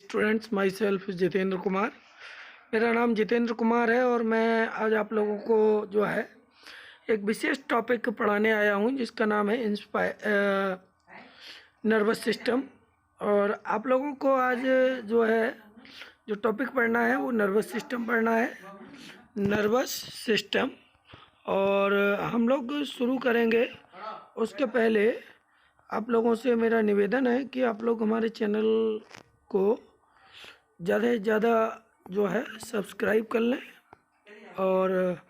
Students, my self Jitendra Kumar. मेरा नाम जितेंद्र कुमार है और मैं आज आप लोगों को जो है एक विशेष टॉपिक पढ़ाने आया हूं जिसका नाम है नर्वस सिस्टम। और आप लोगों को आज जो है जो टॉपिक पढ़ना है वो नर्वस सिस्टम पढ़ना है, नर्वस सिस्टम। और हम लोग शुरू करेंगे उसके पहले आप लोगों से मेरा निवेदन है कि आप लोग हमारे चैनल को ज़्यादा से ज़्यादा जो है सब्सक्राइब कर लें और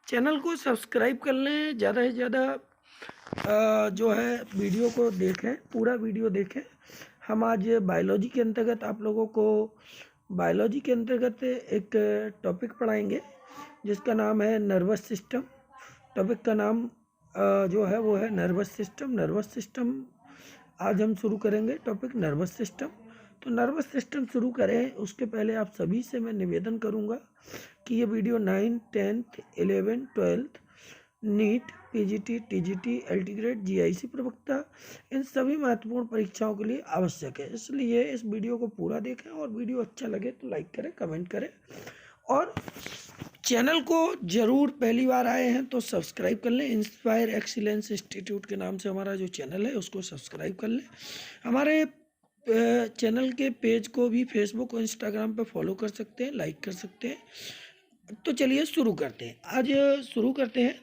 चैनल को सब्सक्राइब कर लें। ज़्यादा से ज़्यादा जो है वीडियो को देखें, पूरा वीडियो देखें। हम आज बायोलॉजी के अंतर्गत आप लोगों को बायोलॉजी के अंतर्गत एक टॉपिक पढ़ाएंगे जिसका नाम है नर्वस सिस्टम। टॉपिक का नाम जो है वो है नर्वस सिस्टम। नर्वस सिस्टम आज हम शुरू करेंगे टॉपिक नर्वस सिस्टम। तो नर्वस सिस्टम शुरू करें उसके पहले आप सभी से मैं निवेदन करूंगा कि ये video 9th, 10th, 11th, 12th, NEET, PGT, TGT, LT grade, GIC प्रवक्ता, इन सभी महत्वपूर्ण परीक्षाओं के लिए आवश्यक है। इसलिए इस वीडियो को पूरा देखें और वीडियो अच्छा लगे तो लाइक करें, कमेंट करें और चैनल को जरूर पहली बार आए हैं तो सब्सक्राइब कर लें। इंस्पायर एक्सीलेंस इंस्टीट्यूट के नाम से हमारा जो चैनल है उसको सब्सक्राइब कर लें। हमारे चैनल के पेज को भी फेसबुक और इंस्टाग्राम पे फॉलो कर सकते हैं, लाइक कर सकते हैं। तो चलिए शुरू करते हैं। आज शुरू करते हैं।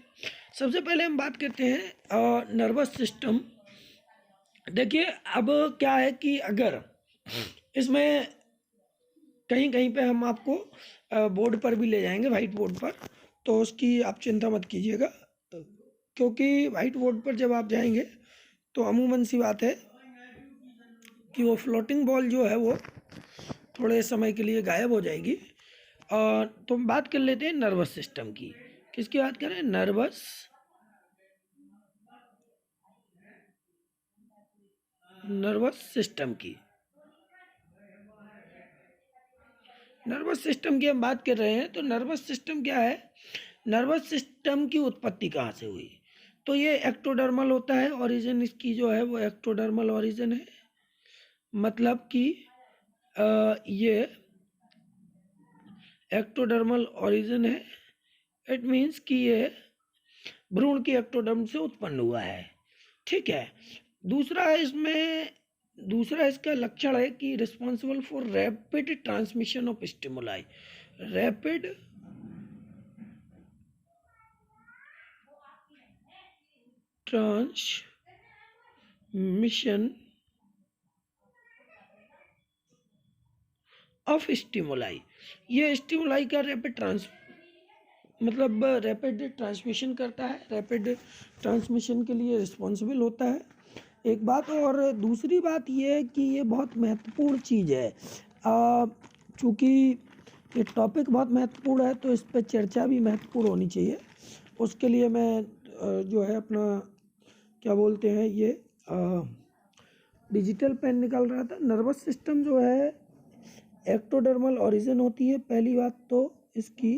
सबसे पहले हम बात करते हैं नर्वस सिस्टम। देखिए, अब क्या है कि अगर इसमें कहीं कहीं पे हम आपको बोर्ड पर भी ले जाएंगे, वाइट बोर्ड पर, तो उसकी आप चिंता मत कीजिएगा, क्योंकि वाइट बोर्ड पर जब आप जाएंगे तो अमूमन सी बात है कि वो फ्लोटिंग बॉल जो है वो थोड़े समय के लिए गायब हो जाएगी। और तो हम बात कर लेते हैं नर्वस सिस्टम की। किसकी बात करें? नर्वस सिस्टम की। नर्वस सिस्टम की हम बात कर रहे हैं तो नर्वस सिस्टम क्या है? नर्वस सिस्टम की उत्पत्ति कहाँ से हुई? तो ये एक्टोडर्मल होता है। ओरिजिन इसकी जो है वो एक्टोडर्मल ओरिजिन है। मतलब कि ये एक्टोडर्मल ओरिजिन है। इट मीन्स कि ये भ्रूण की एक्टोडर्म से उत्पन्न हुआ है। ठीक है। दूसरा इसका लक्षण है कि responsible for rapid transmission of stimuli. Rapid transmission of stimuli. ये स्टिमुलाई का रैपिड ट्रांसमिशन करता है, रैपिड ट्रांसमिशन के लिए रिस्पॉन्सिबल होता है। एक बात और दूसरी बात ये है कि ये बहुत महत्वपूर्ण चीज़ है। चूँकि ये टॉपिक बहुत महत्वपूर्ण है तो इस पर चर्चा भी महत्वपूर्ण होनी चाहिए। उसके लिए मैं जो है अपना क्या बोलते हैं ये डिजिटल पेन निकाल रहा था। नर्वस सिस्टम जो है एक्टोडर्मल ओरिजिन होती है। पहली बात तो इसकी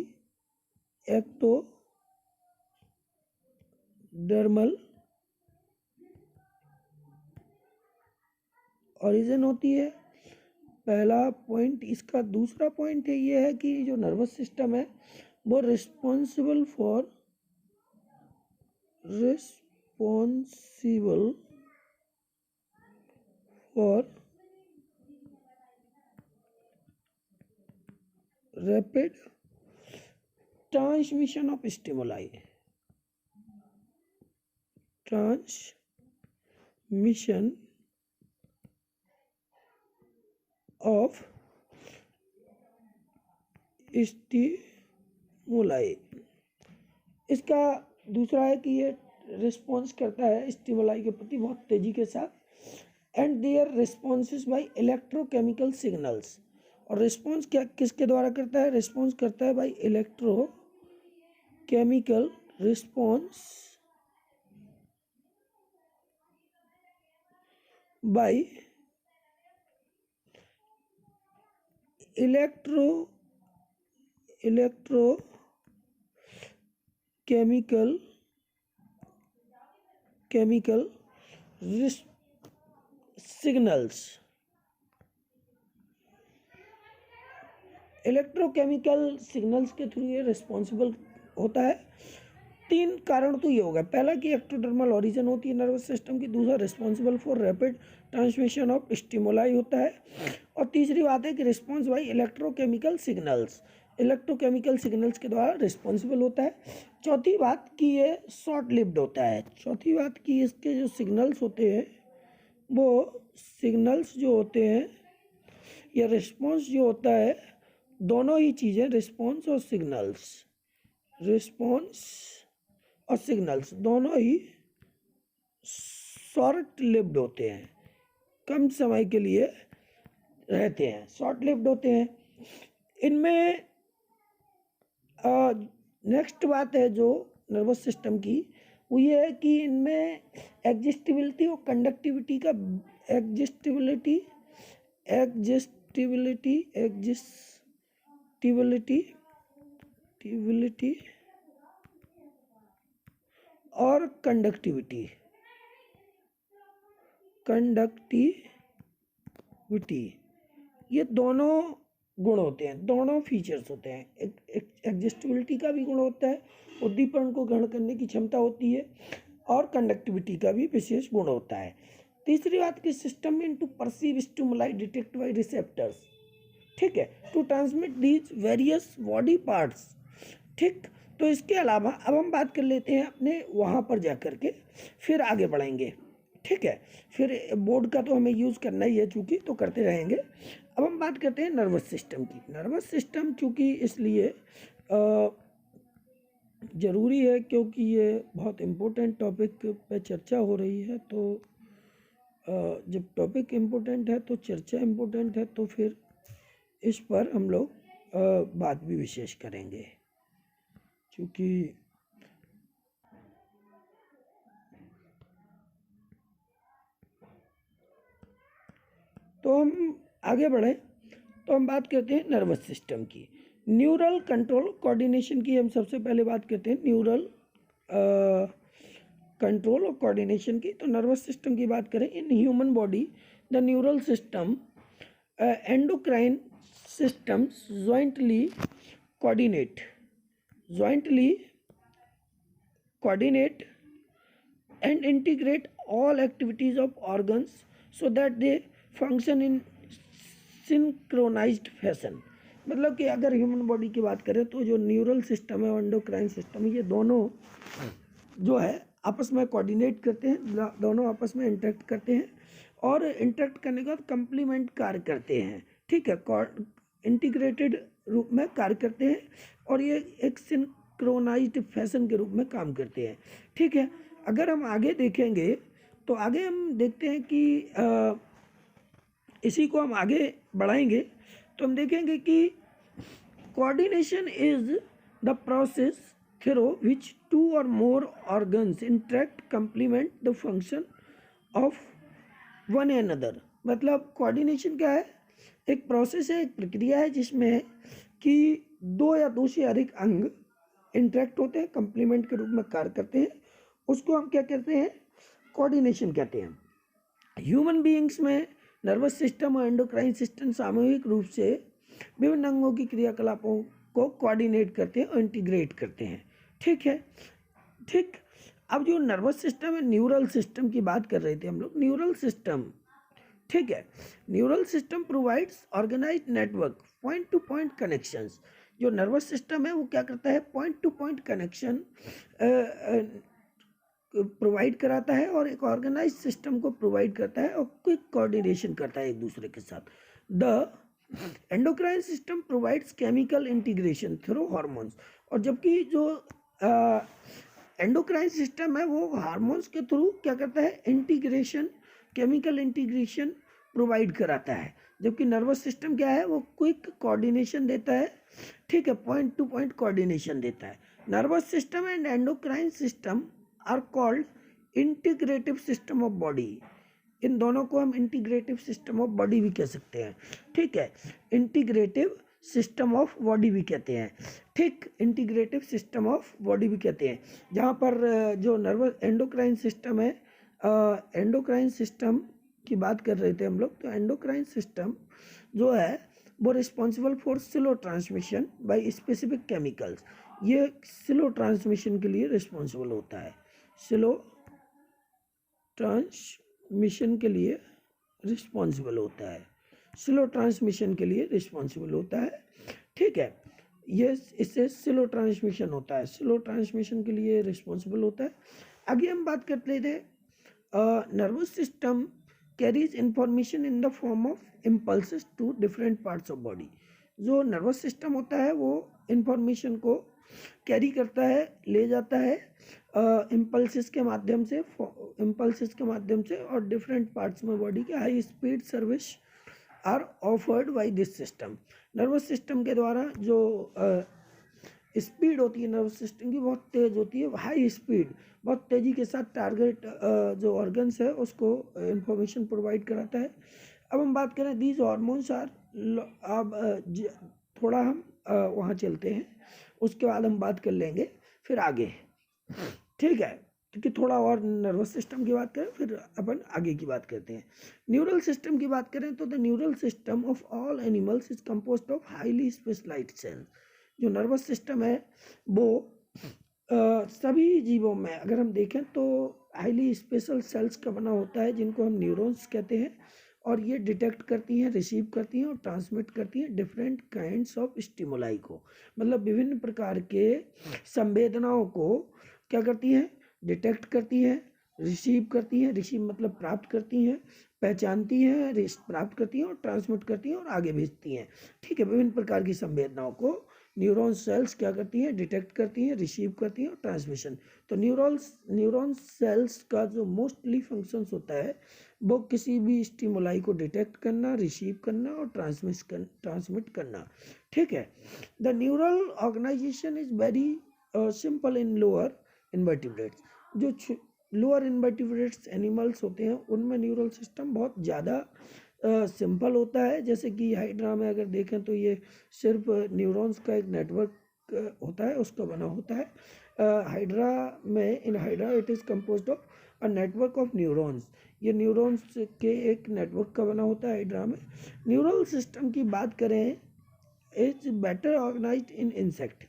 एक्टोडर्मल ओरिजिन होती है, पहला पॉइंट इसका। दूसरा पॉइंट है ये है कि जो नर्वस सिस्टम है वो responsible for rapid transmission of stimuli. Transmission of stimuli. इसका दूसरा है कि ये रिस्पॉन्स करता है स्टिमुलाई के प्रति बहुत तेजी के साथ। And their responses by electrochemical signals. और रिस्पॉन्स क्या किसके द्वारा करता है? रिस्पॉन्स करता है by electrochemical response by electrochemical signals. Electrochemical signals के थ्रू ये रिस्पॉन्सिबल होता है। 3 कारण तो ये हो गया, पहला कि एक्टोडर्मल ओरिजिन होती है नर्वस सिस्टम की, दूसरा responsible for rapid transmission of stimuli होता है, और तीसरी बात है कि response by electrochemical signals, electrochemical signals के द्वारा रिस्पॉन्सिबल होता है। चौथी बात कि ये शॉर्ट लिव्ड होता है, चौथी बात कि इसके जो सिग्नल्स होते हैं वो सिग्नल्स जो होते हैं या रिस्पॉन्स जो होता है, दोनों ही चीज़ें रिस्पॉन्स और सिग्नल्स, रिस्पॉन्स और सिग्नल्स दोनों ही शॉर्ट लिव्ड होते हैं, कम समय के लिए रहते हैं, शॉर्ट लिव्ड होते हैं। इनमें नेक्स्ट बात है जो नर्वस सिस्टम की, वो ये है कि इनमें एग्जिस्टिबिलिटी और कंडक्टिविटी का एग्जिस्टिबिलिटी और कंडक्टिविटी ये दोनों गुण होते हैं, दोनों फीचर्स होते हैं। एग्जिस्टिबिलिटी का भी गुण होता है, उद्दीपन को ग्रहण करने की क्षमता होती है, और कंडक्टिविटी का भी विशेष गुण होता है। तीसरी बात कि सिस्टम में to perceive stimuli detect by receptors, ठीक है, to transmit these various body parts, ठीक। तो इसके अलावा अब हम बात कर लेते हैं अपने वहाँ पर जा कर के, फिर आगे बढ़ेंगे, ठीक है। फिर बोर्ड का तो हमें यूज़ करना ही है चूँकि, तो करते रहेंगे। अब हम बात करते हैं नर्वस सिस्टम की। नर्वस सिस्टम चूँकि इसलिए ज़रूरी है क्योंकि ये बहुत इम्पोर्टेंट टॉपिक पे चर्चा हो रही है, तो जब टॉपिक इम्पोर्टेंट है तो चर्चा इम्पोर्टेंट है, तो फिर इस पर हम लोग बात भी विशेष करेंगे, क्योंकि तो हम आगे बढ़ें तो हम बात करते हैं नर्वस सिस्टम की। न्यूरल कंट्रोल कोऑर्डिनेशन की हम सबसे पहले बात करते हैं, न्यूरल कंट्रोल और कोऑर्डिनेशन की। तो नर्वस सिस्टम की बात करें, in human body the neural system endocrine systems jointly coordinate and integrate all activities of organs so that they function in synchronized fashion। मतलब कि अगर ह्यूमन बॉडी की बात करें तो जो न्यूरल सिस्टम है और एंडोक्राइन सिस्टम है, ये दोनों जो है आपस में कोऑर्डिनेट करते हैं, दोनों आपस में इंटरेक्ट करते हैं, और इंटरेक्ट करने के बाद कंप्लीमेंट कार्य करते हैं, ठीक है, इंटीग्रेटेड रूप में कार्य करते हैं, और ये एक सिंक्रोनाइज्ड फैशन के रूप में काम करते हैं, ठीक है। अगर हम आगे देखेंगे तो आगे हम देखते हैं कि इसी को हम आगे बढ़ाएंगे तो हम देखेंगे कि coordination is the process through which 2 or more organs interact complement the function of one another। मतलब कोऑर्डिनेशन क्या है, एक प्रोसेस है, एक प्रक्रिया है जिसमें कि 2 या 2 से अधिक अंग इंटरेक्ट होते हैं, कंप्लीमेंट के रूप में कार्य करते हैं, उसको हम क्या कहते हैं, कोऑर्डिनेशन कहते हैं। ह्यूमन बीइंग्स में नर्वस सिस्टम और एंडोक्राइन सिस्टम सामूहिक रूप से विभिन्न अंगों की क्रियाकलापों को कोऑर्डिनेट करते हैं और इंटीग्रेट करते हैं, ठीक है, ठीक। अब जो नर्वस सिस्टम है, न्यूरल सिस्टम की बात कर रहे थे हम लोग, न्यूरल सिस्टम, ठीक है, neural system provides organized network point to point connections. जो नर्वस सिस्टम है वो क्या करता है, point to point connection provide कराता है, और एक ऑर्गेनाइज सिस्टम को प्रोवाइड करता है, और क्विक कोऑर्डिनेशन करता है एक दूसरे के साथ। The endocrine system provides chemical integration through hormones, और जबकि जो एंडोक्राइन सिस्टम है वो हार्मोन्स के थ्रू क्या करता है, इंटीग्रेशन, केमिकल इंटीग्रेशन प्रोवाइड कराता है, जबकि नर्वस सिस्टम क्या है, वो क्विक कोऑर्डिनेशन देता है, ठीक है, पॉइंट टू पॉइंट कोऑर्डिनेशन देता है। Nervous system and endocrine system are called integrative system of body. इन दोनों को हम इंटीग्रेटिव सिस्टम ऑफ बॉडी भी कह सकते हैं, ठीक है, इंटीग्रेटिव सिस्टम ऑफ बॉडी भी कहते हैं, ठीक, इंटीग्रेटिव सिस्टम ऑफ बॉडी भी कहते हैं। जहाँ पर जो नर्वस एंडोक्राइन सिस्टम है, एंडोक्राइन सिस्टम की बात कर रहे थे हम लोग, तो एंडोक्राइन सिस्टम जो है वो responsible for slow transmission by specific chemicals. ये स्लो ट्रांसमिशन के लिए रिस्पॉन्सिबल होता है, स्लो ट्रांसमिशन के लिए रिस्पॉन्सिबल होता है, स्लो ट्रांसमिशन के लिए रिस्पॉन्सिबल होता है। ठीक है, ये इससे स्लो ट्रांसमिशन होता है, स्लो ट्रांसमिशन के लिए रिस्पॉन्सिबल होता है। आगे हम बात करते थे nervous system carries information in the form of impulses to different parts of body. जो नर्वस सिस्टम होता है वो इंफॉर्मेशन को कैरी करता है, ले जाता है इम्पल्सेस के माध्यम से, और डिफरेंट पार्ट्स में बॉडी के high speed service are offered by this system. Nervous system के द्वारा जो स्पीड होती है नर्वस सिस्टम की बहुत तेज़ होती है, हाई स्पीड, बहुत तेज़ी के साथ टारगेट जो ऑर्गन्स है उसको इंफॉर्मेशन प्रोवाइड कराता है। अब हम बात करें दीज हार्मोन्स आर, अब थोड़ा हम वहाँ चलते हैं, उसके बाद हम बात कर लेंगे फिर आगे। ठीक है, क्योंकि थोड़ा और नर्वस सिस्टम की बात करें फिर अपन आगे की बात करते हैं। न्यूरल सिस्टम की बात करें तो the neural system of all animals is composed of highly specialized cells. जो नर्वस सिस्टम है वो सभी जीवों में अगर हम देखें तो हाईली स्पेशल सेल्स का बना होता है, जिनको हम न्यूरॉन्स कहते हैं, और ये डिटेक्ट करती हैं, रिसीव करती हैं और ट्रांसमिट करती हैं डिफरेंट काइंड्स ऑफ स्टिमुलाई को। मतलब विभिन्न प्रकार के संवेदनाओं को क्या करती हैं, डिटेक्ट करती हैं, रिसीव करती हैं, रिसीव मतलब प्राप्त करती हैं, पहचानती हैं, प्राप्त करती हैं और ट्रांसमिट करती हैं और आगे भेजती हैं। ठीक है, विभिन्न प्रकार की संवेदनाओं को न्यूरॉन सेल्स क्या करती हैं, डिटेक्ट करती हैं, रिसीव करती हैं और ट्रांसमिशन। तो न्यूरॉन सेल्स का जो मोस्टली फंक्शंस होता है वो किसी भी स्टिमुलाई को डिटेक्ट करना, रिसीव करना और ट्रांसमिट करना। ठीक है, the neural organization is very simple in lower invertebrates. जो लोअर इन्वर्टिब्रेट्स एनिमल्स होते हैं उनमें न्यूरल सिस्टम बहुत ज़्यादा सिंपल होता है। जैसे कि हाइड्रा में अगर देखें तो ये सिर्फ न्यूरॉन्स का एक नेटवर्क होता है, उसका बना होता है। हाइड्रा में, in hydra it is composed of a network of neurons. ये न्यूरॉन्स के एक नेटवर्क का बना होता है हाइड्रा में। न्यूरल सिस्टम की बात करें is better organized in insect.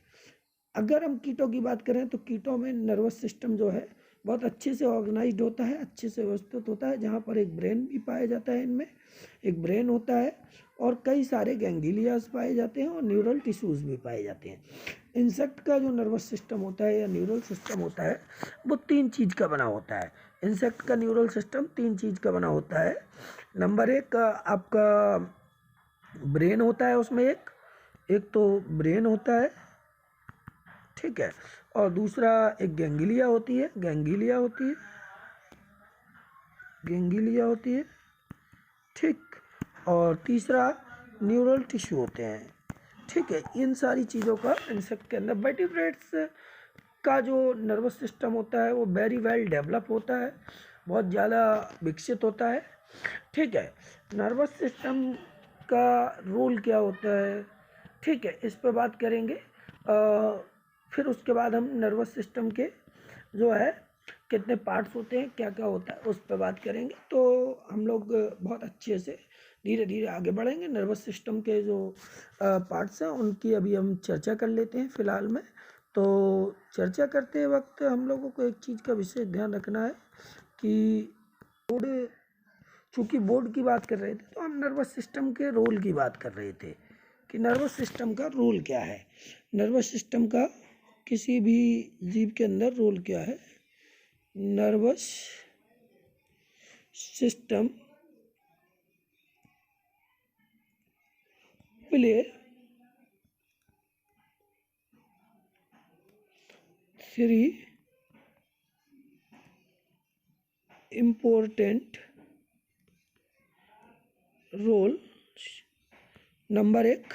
अगर हम कीटों की बात करें तो कीटों में नर्वस सिस्टम जो है बहुत अच्छे से ऑर्गेनाइज्ड होता है, अच्छे से व्यवस्थित होता है, जहाँ पर एक ब्रेन भी पाया जाता है, इनमें एक ब्रेन होता है और कई सारे गैंग्लियास पाए जाते हैं और न्यूरल टिश्यूज भी पाए जाते हैं। इंसेक्ट का जो नर्वस सिस्टम होता है या न्यूरल सिस्टम होता है वो 3 चीज़ का बना होता है। इंसेक्ट का न्यूरल सिस्टम 3 चीज़ का बना होता है। नंबर 1 आपका ब्रेन होता है, उसमें एक तो ब्रेन होता है, ठीक है, और दूसरा एक गैंग्लिया होती है, गैंग्लिया होती है, ठीक, और तीसरा न्यूरल टिश्यू होते हैं। ठीक है, इन सारी चीज़ों का इंसेक्ट के अंदर। वर्टिब्रेट्स का जो नर्वस सिस्टम होता है वो वेरी वेल डेवलप होता है, बहुत ज़्यादा विकसित होता है। ठीक है, नर्वस सिस्टम का रोल क्या होता है, ठीक है, इस पर बात करेंगे। फिर उसके बाद हम नर्वस सिस्टम के जो है कितने पार्ट्स होते हैं, क्या क्या होता है, उस पर बात करेंगे। तो हम लोग बहुत अच्छे से धीरे धीरे आगे बढ़ेंगे। नर्वस सिस्टम के जो पार्ट्स हैं उनकी अभी हम चर्चा कर लेते हैं फ़िलहाल में। तो चर्चा करते वक्त हम लोगों को एक चीज़ का विशेष ध्यान रखना है कि चूँकि बोर्ड की बात कर रहे थे तो हम नर्वस सिस्टम के रोल की बात कर रहे थे कि नर्वस सिस्टम का रोल क्या है, नर्वस सिस्टम का किसी भी जीव के अंदर रोल क्या है। Nervous system play 3 important role. Number 1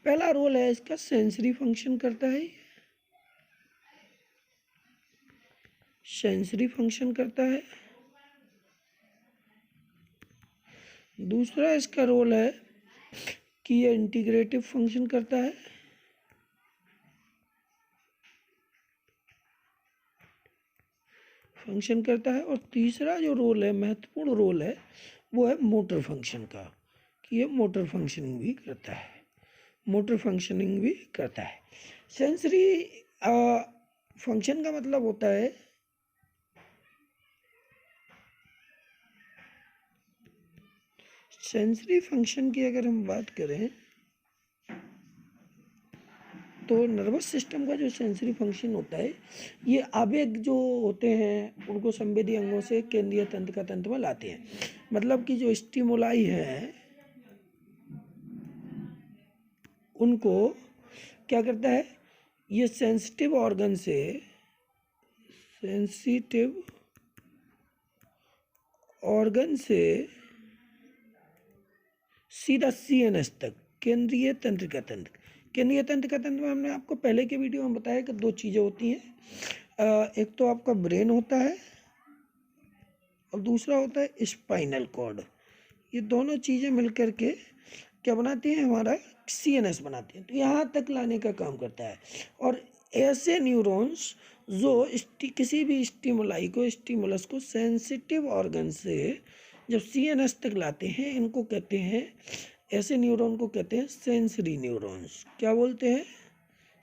पहला रोल है इसका सेंसरी फंक्शन करता है, सेंसरी फंक्शन करता है। दूसरा इसका रोल है कि ये इंटीग्रेटिव फंक्शन करता है। और तीसरा जो रोल है, महत्वपूर्ण रोल है, वो है मोटर फंक्शन का, कि ये मोटर फंक्शनिंग भी करता है, मोटर फंक्शनिंग भी करता है। सेंसरी फंक्शन का मतलब होता है सेंसरी फंक्शन की अगर हम बात करें तो नर्वस सिस्टम का जो सेंसरी फंक्शन होता है, ये आवेग जो होते हैं उनको संवेदी अंगों से केंद्रीय तंत्र का तंत्र में लाते हैं। मतलब कि जो स्टिमुलाई है उनको क्या करता है, ये सेंसिटिव ऑर्गन से, सेंसिटिव ऑर्गन से सीधा सीएनएस तक, केंद्रीय तंत्र का तंत्र। केंद्रीय तंत्र का तंत्र में हमने आपको पहले के वीडियो में बताया कि दो चीज़ें होती हैं, एक तो आपका ब्रेन होता है और दूसरा होता है स्पाइनल कॉर्ड। ये दोनों चीज़ें मिलकर के क्या बनाती हैं, हमारा सीएनएस बनाती हैं। तो यहाँ तक लाने का काम करता है। और ऐसे न्यूरॉन्स जो किसी भी स्टिमुलाई को, स्टिमुलस को सेंसिटिव ऑर्गन से जब सीएनएस तक लाते हैं, इनको कहते हैं, ऐसे न्यूरॉन को कहते हैं सेंसरी न्यूरॉन्स। क्या बोलते हैं,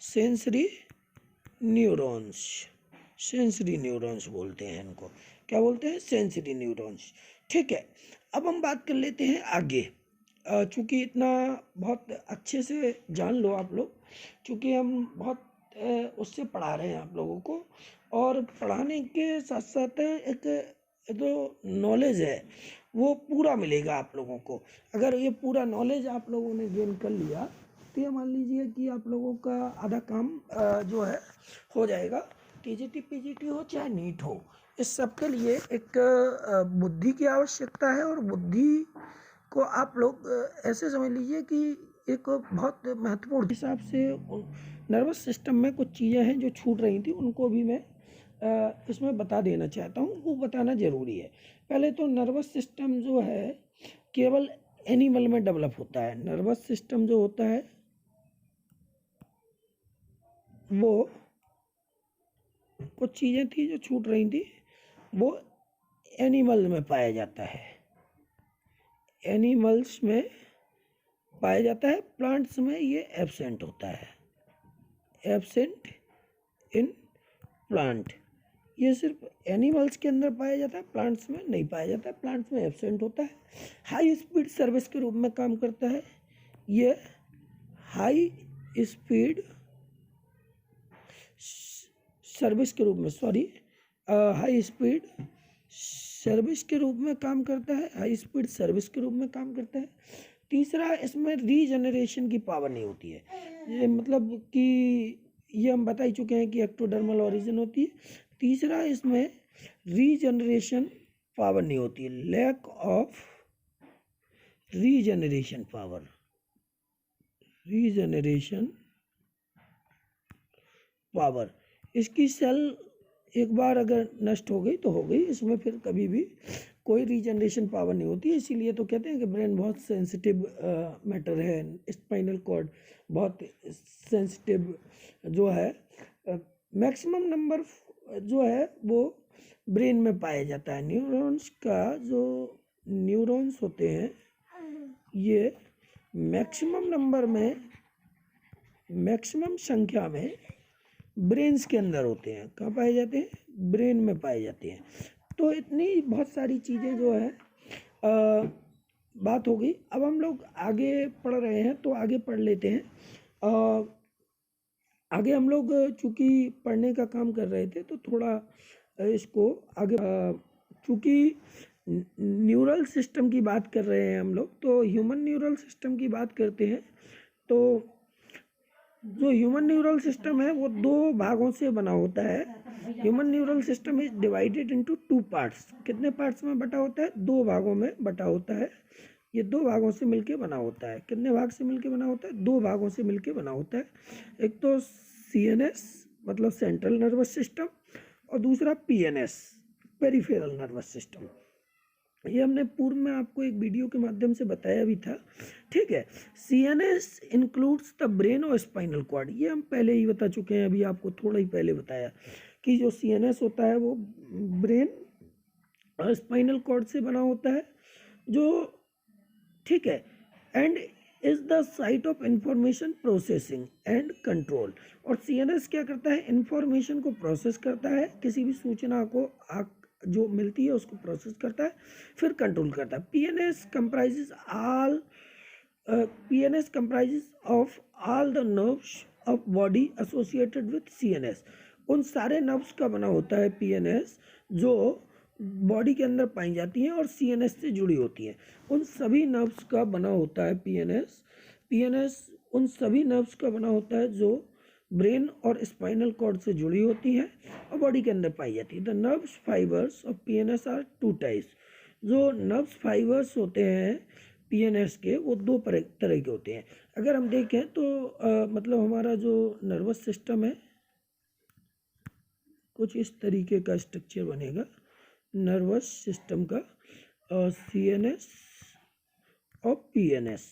सेंसरी न्यूरॉन्स, सेंसरी न्यूरॉन्स बोलते हैं इनको। क्या बोलते हैं, सेंसरी न्यूरॉन्स। ठीक है, अब हम बात कर लेते हैं आगे। चूँकि इतना बहुत अच्छे से जान लो आप लोग, चूँकि हम बहुत उससे पढ़ा रहे हैं आप लोगों को, और पढ़ाने के साथ साथ एक जो नॉलेज है वो पूरा मिलेगा आप लोगों को। अगर ये पूरा नॉलेज आप लोगों ने गेन कर लिया तो ये मान लीजिए कि आप लोगों का आधा काम जो है हो जाएगा। टीजीटी पीजीटी हो चाहे नीट हो, इस सब के लिए एक बुद्धि की आवश्यकता है। और बुद्धि को आप लोग ऐसे समझ लीजिए कि एक बहुत महत्वपूर्ण हिसाब से नर्वस सिस्टम में कुछ चीज़ें हैं जो छूट रही थी, उनको भी मैं इसमें बता देना चाहता हूँ, वो बताना ज़रूरी है। पहले तो नर्वस सिस्टम जो है केवल एनिमल में डेवलप होता है। नर्वस सिस्टम जो होता है वो कुछ चीज़ें थी जो छूट रही थी, वो एनिमल में पाया जाता है, एनिमल्स में पाया जाता है। प्लांट्स में ये एब्सेंट होता है, एब्सेंट इन प्लांट। ये सिर्फ एनिमल्स के अंदर पाया जाता है, प्लांट्स में नहीं पाया जाता है, प्लांट्स में एब्सेंट होता है। हाई स्पीड सर्विस के रूप में काम करता है ये, हाई स्पीड सर्विस के रूप में, हाई स्पीड सर्विस के रूप में काम करता है, हाई स्पीड सर्विस के रूप में काम करता है। तीसरा, इसमें रीजनरेशन की पावर नहीं होती है। ये मतलब कि ये हम बता ही चुके हैं कि एक्टोडर्मल ओरिजिन होती है। तीसरा, इसमें रीजनरेशन पावर नहीं होती है, lack of regeneration power, regeneration power. इसकी सेल एक बार अगर नष्ट हो गई तो हो गई, इसमें फिर कभी भी कोई रीजनरेशन पावर नहीं होती है। इसीलिए तो कहते हैं कि ब्रेन बहुत सेंसिटिव मैटर है, स्पाइनल कॉर्ड बहुत सेंसिटिव जो है। मैक्सिमम नंबर जो है वो ब्रेन में पाया जाता है। न्यूरॉन्स का जो न्यूरॉन्स होते हैं ये मैक्सिमम नंबर में, मैक्सिमम संख्या में ब्रेन्स के अंदर होते हैं। कहाँ पाए जाते हैं, ब्रेन में पाए जाते हैं। तो इतनी बहुत सारी चीज़ें जो है बात हो गई। अब हम लोग आगे पढ़ रहे हैं तो आगे पढ़ लेते हैं। आगे हम लोग चूँकि पढ़ने का काम कर रहे थे तो थोड़ा इसको आगे, चूँकि न्यूरल सिस्टम की बात कर रहे हैं हम लोग, तो ह्यूमन न्यूरल सिस्टम की बात करते हैं। तो जो ह्यूमन न्यूरल सिस्टम है वो दो भागों से बना होता है। Human neural system is divided into 2 parts. कितने पार्ट्स में बटा होता है, 2 भागों में बटा होता है। ये 2 भागों से मिलके बना होता है। कितने भाग से मिलके बना होता है, 2 भागों से मिलके बना होता है। एक तो सीएनएस मतलब सेंट्रल नर्वस सिस्टम, और दूसरा पीएनएस पेरिफेरल नर्वस सिस्टम। ये हमने पूर्व में आपको एक वीडियो के माध्यम से बताया भी था। ठीक है, सीएनएस इंक्लूड्स द ब्रेन और स्पाइनल कॉर्ड। ये हम पहले ही बता चुके हैं, अभी आपको थोड़ा ही पहले बताया कि जो सीएनएस होता है वो ब्रेन और स्पाइनल कॉर्ड से बना होता है। जो ठीक है, and is the site of information processing and control. और सीएनएस क्या करता है, इंफॉर्मेशन को प्रोसेस करता है, किसी भी सूचना को जो मिलती है उसको प्रोसेस करता है, फिर कंट्रोल करता है। PNS comprises of all the nerves of body associated with CNS। उन सारे नर्व्स का बना होता है PNS जो बॉडी के अंदर पाई जाती हैं और CNS से जुड़ी होती हैं। उन सभी नर्व्स का बना होता है PNS उन सभी नर्व्स का बना होता है जो ब्रेन और स्पाइनल कॉर्ड से जुड़ी होती हैं और बॉडी के अंदर पाई जाती है। The nerves fibers of PNS are two types. जो नर्व्स फाइबर्स होते हैं PNS के वो दो तरह के होते हैं। अगर हम देखें तो मतलब हमारा जो नर्वस सिस्टम है कुछ इस तरीके का स्ट्रक्चर बनेगा नर्वस सिस्टम का, CNS और PNS।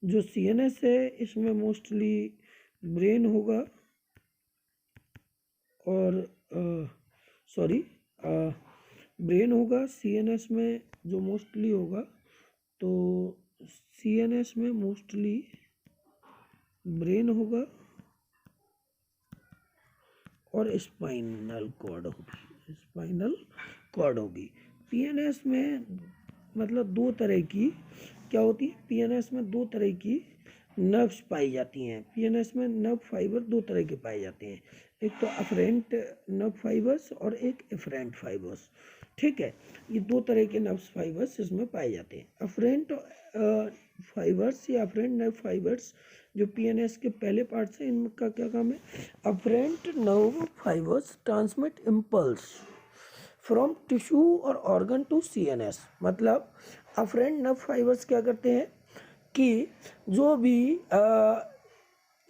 जो CNS है इसमें मोस्टली ब्रेन होगा और ब्रेन होगा CNS में जो मोस्टली होगा, तो CNS में मोस्टली ब्रेन होगा और स्पाइनल कॉर्ड होगी। PNS में मतलब दो तरह की क्या होती है, PNS में दो तरह की नर्व्स पाई जाती हैं। PNS में नर्व फाइबर दो तरह के पाए जाते हैं, एक तो अफरेंट नर्व फाइबर्स और एक एफरेंट फाइबर्स। ठीक है, ये दो तरह के नर्व फाइबर्स इसमें पाए जाते हैं। अफरेंट फाइबर्स या अफरेंट नर्व फाइबर्स जो PNS के पहले पार्ट से, इनका क्या काम है, afferent nerve fibres transmit impulse from tissue और ऑर्गन टू CNS। मतलब अफरेंट नर्व फाइबर्स क्या करते हैं कि जो भी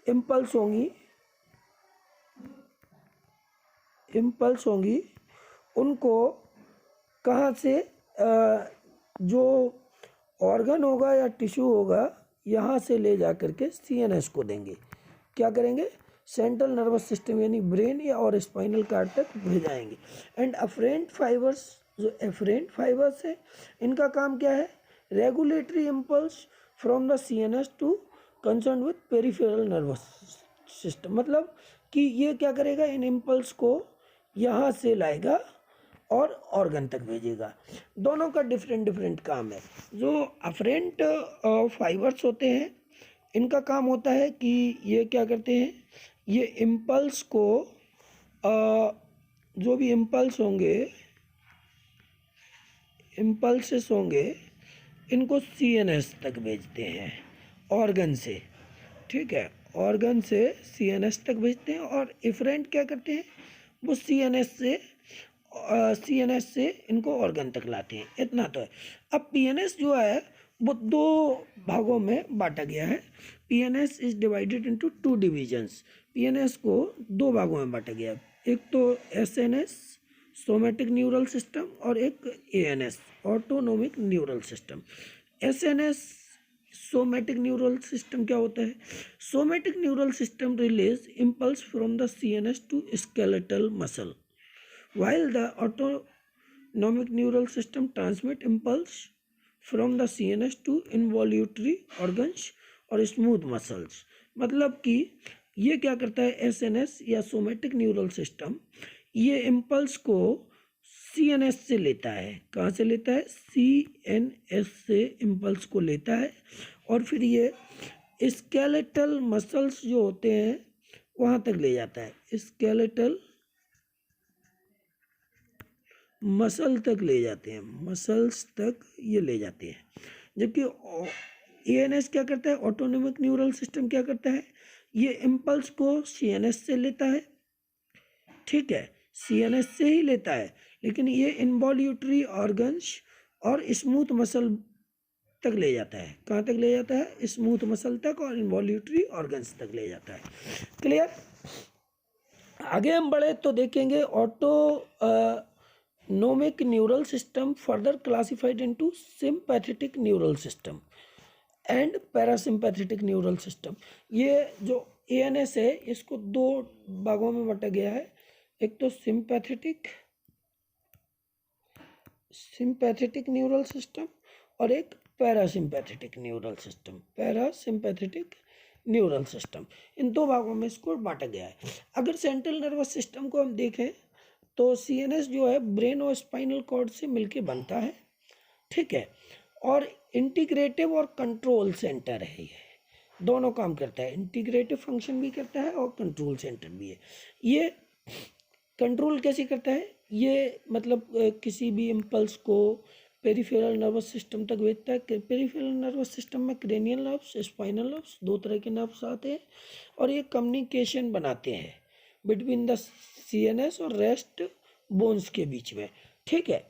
इम्पल्स होंगी उनको कहाँ से, जो ऑर्गन होगा या टिश्यू होगा यहाँ से ले जा करके CNS को देंगे। क्या करेंगे, सेंट्रल नर्वस सिस्टम यानी ब्रेन या और स्पाइनल कॉर्ड तक भेजाएंगे। एंड अफरेंट फाइबर्स, जो एफरेंट फाइबर्स है, इनका काम क्या है, regulatory impulse from the CNS to concern with peripheral nervous system. मतलब कि ये क्या करेगा, इन इम्पल्स को यहाँ से लाएगा और ऑर्गन तक भेजेगा। दोनों का डिफरेंट काम है। जो अफरेंट फाइबर्स होते हैं इनका काम होता है कि ये क्या करते हैं, ये इम्पल्स को जो भी इम्पल्सेस होंगे इनको CNS तक भेजते हैं ऑर्गन से। ठीक है, ऑर्गन से CNS तक भेजते हैं। और एफरेंट क्या करते हैं, वो CNS से इनको ऑर्गन तक लाते हैं। इतना तो है। अब PNS जो है वो दो भागों में बांटा गया है। PNS is divided into two divisions. PNS को दो भागों में बांटा गया है, एक तो SNS सोमेटिक न्यूरल सिस्टम और एक ANS autonomic neural system. SNS somatic neural system क्या होता है, somatic neural system release impulse from the CNS to skeletal muscle, while the autonomic neural system transmit impulse from the CNS to involuntary organs और smooth muscles. मतलब कि ये क्या करता है, SNS या सोमेटिक न्यूरल सिस्टम ये इम्पल्स को CNS से लेता है। कहाँ से लेता है, CNS से इम्पल्स को लेता है और फिर ये स्केलेटल मसल्स जो होते हैं वहाँ तक ले जाता है, स्केलेटल मसल्स तक ये ले जाते हैं। जबकि ANS क्या करता है, ऑटोनोमिक न्यूरल सिस्टम क्या करता है, ये इम्पल्स को CNS से लेता है। ठीक है, CNS से ही लेता है, लेकिन ये इन्वॉल्यूटरी ऑर्गन्स और स्मूथ मसल तक ले जाता है। कहाँ तक ले जाता है, स्मूथ मसल तक और इन्वॉल्यूटरी ऑर्गन्स तक ले जाता है। क्लियर। आगे हम बढ़े तो देखेंगे autonomic neural system further classified into sympathetic neural system and parasympathetic neural system. ये जो ANS है इसको दो भागों में बांटा गया है, एक तो सिंपैथेटिक न्यूरल सिस्टम और एक parasympathetic neural system, parasympathetic neural system, इन दो भागों में इसको बांटा गया है। अगर सेंट्रल नर्वस सिस्टम को हम देखें तो सीएनएस जो है ब्रेन और स्पाइनल कॉर्ड से मिलके बनता है, ठीक है, और इंटीग्रेटिव और कंट्रोल सेंटर है, ये दोनों काम करता है, इंटीग्रेटिव फंक्शन भी करता है और कंट्रोल सेंटर भी है। ये कंट्रोल कैसे करता है, ये मतलब किसी भी इम्पल्स को पेरिफेरल नर्वस सिस्टम तक भेजता है। पेरिफेरल नर्वस सिस्टम में क्रेनियल नर्व्स, स्पाइनल नर्व्स, दो तरह के नर्व्स आते हैं और ये कम्युनिकेशन बनाते हैं बिटवीन द सीएनएस और रेस्ट बोन्स के बीच में, ठीक है।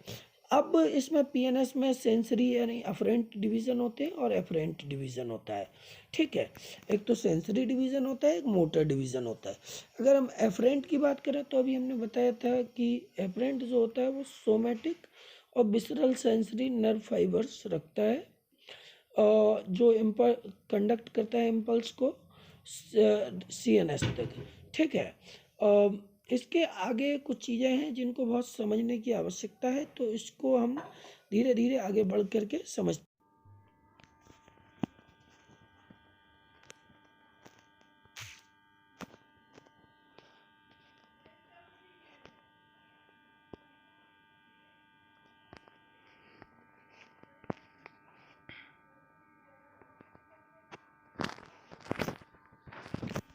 अब इसमें पीएनएस में सेंसरी यानी अफरेंट डिवीज़न होते हैं और एफरेंट डिवीज़न होता है, ठीक है। एक तो सेंसरी डिवीज़न होता है, एक मोटर डिवीज़न होता है। अगर हम एफरेंट की बात करें तो अभी हमने बताया था कि एफरेंट जो होता है वो सोमैटिक और विसरल सेंसरी नर्व फाइबर्स रखता है, जो कंडक्ट करता है इम्पल्स को सीएनएस तक, ठीक है। इसके आगे कुछ चीज़ें हैं जिनको बहुत समझने की आवश्यकता है, तो इसको हम धीरे धीरे आगे बढ़ करके समझ।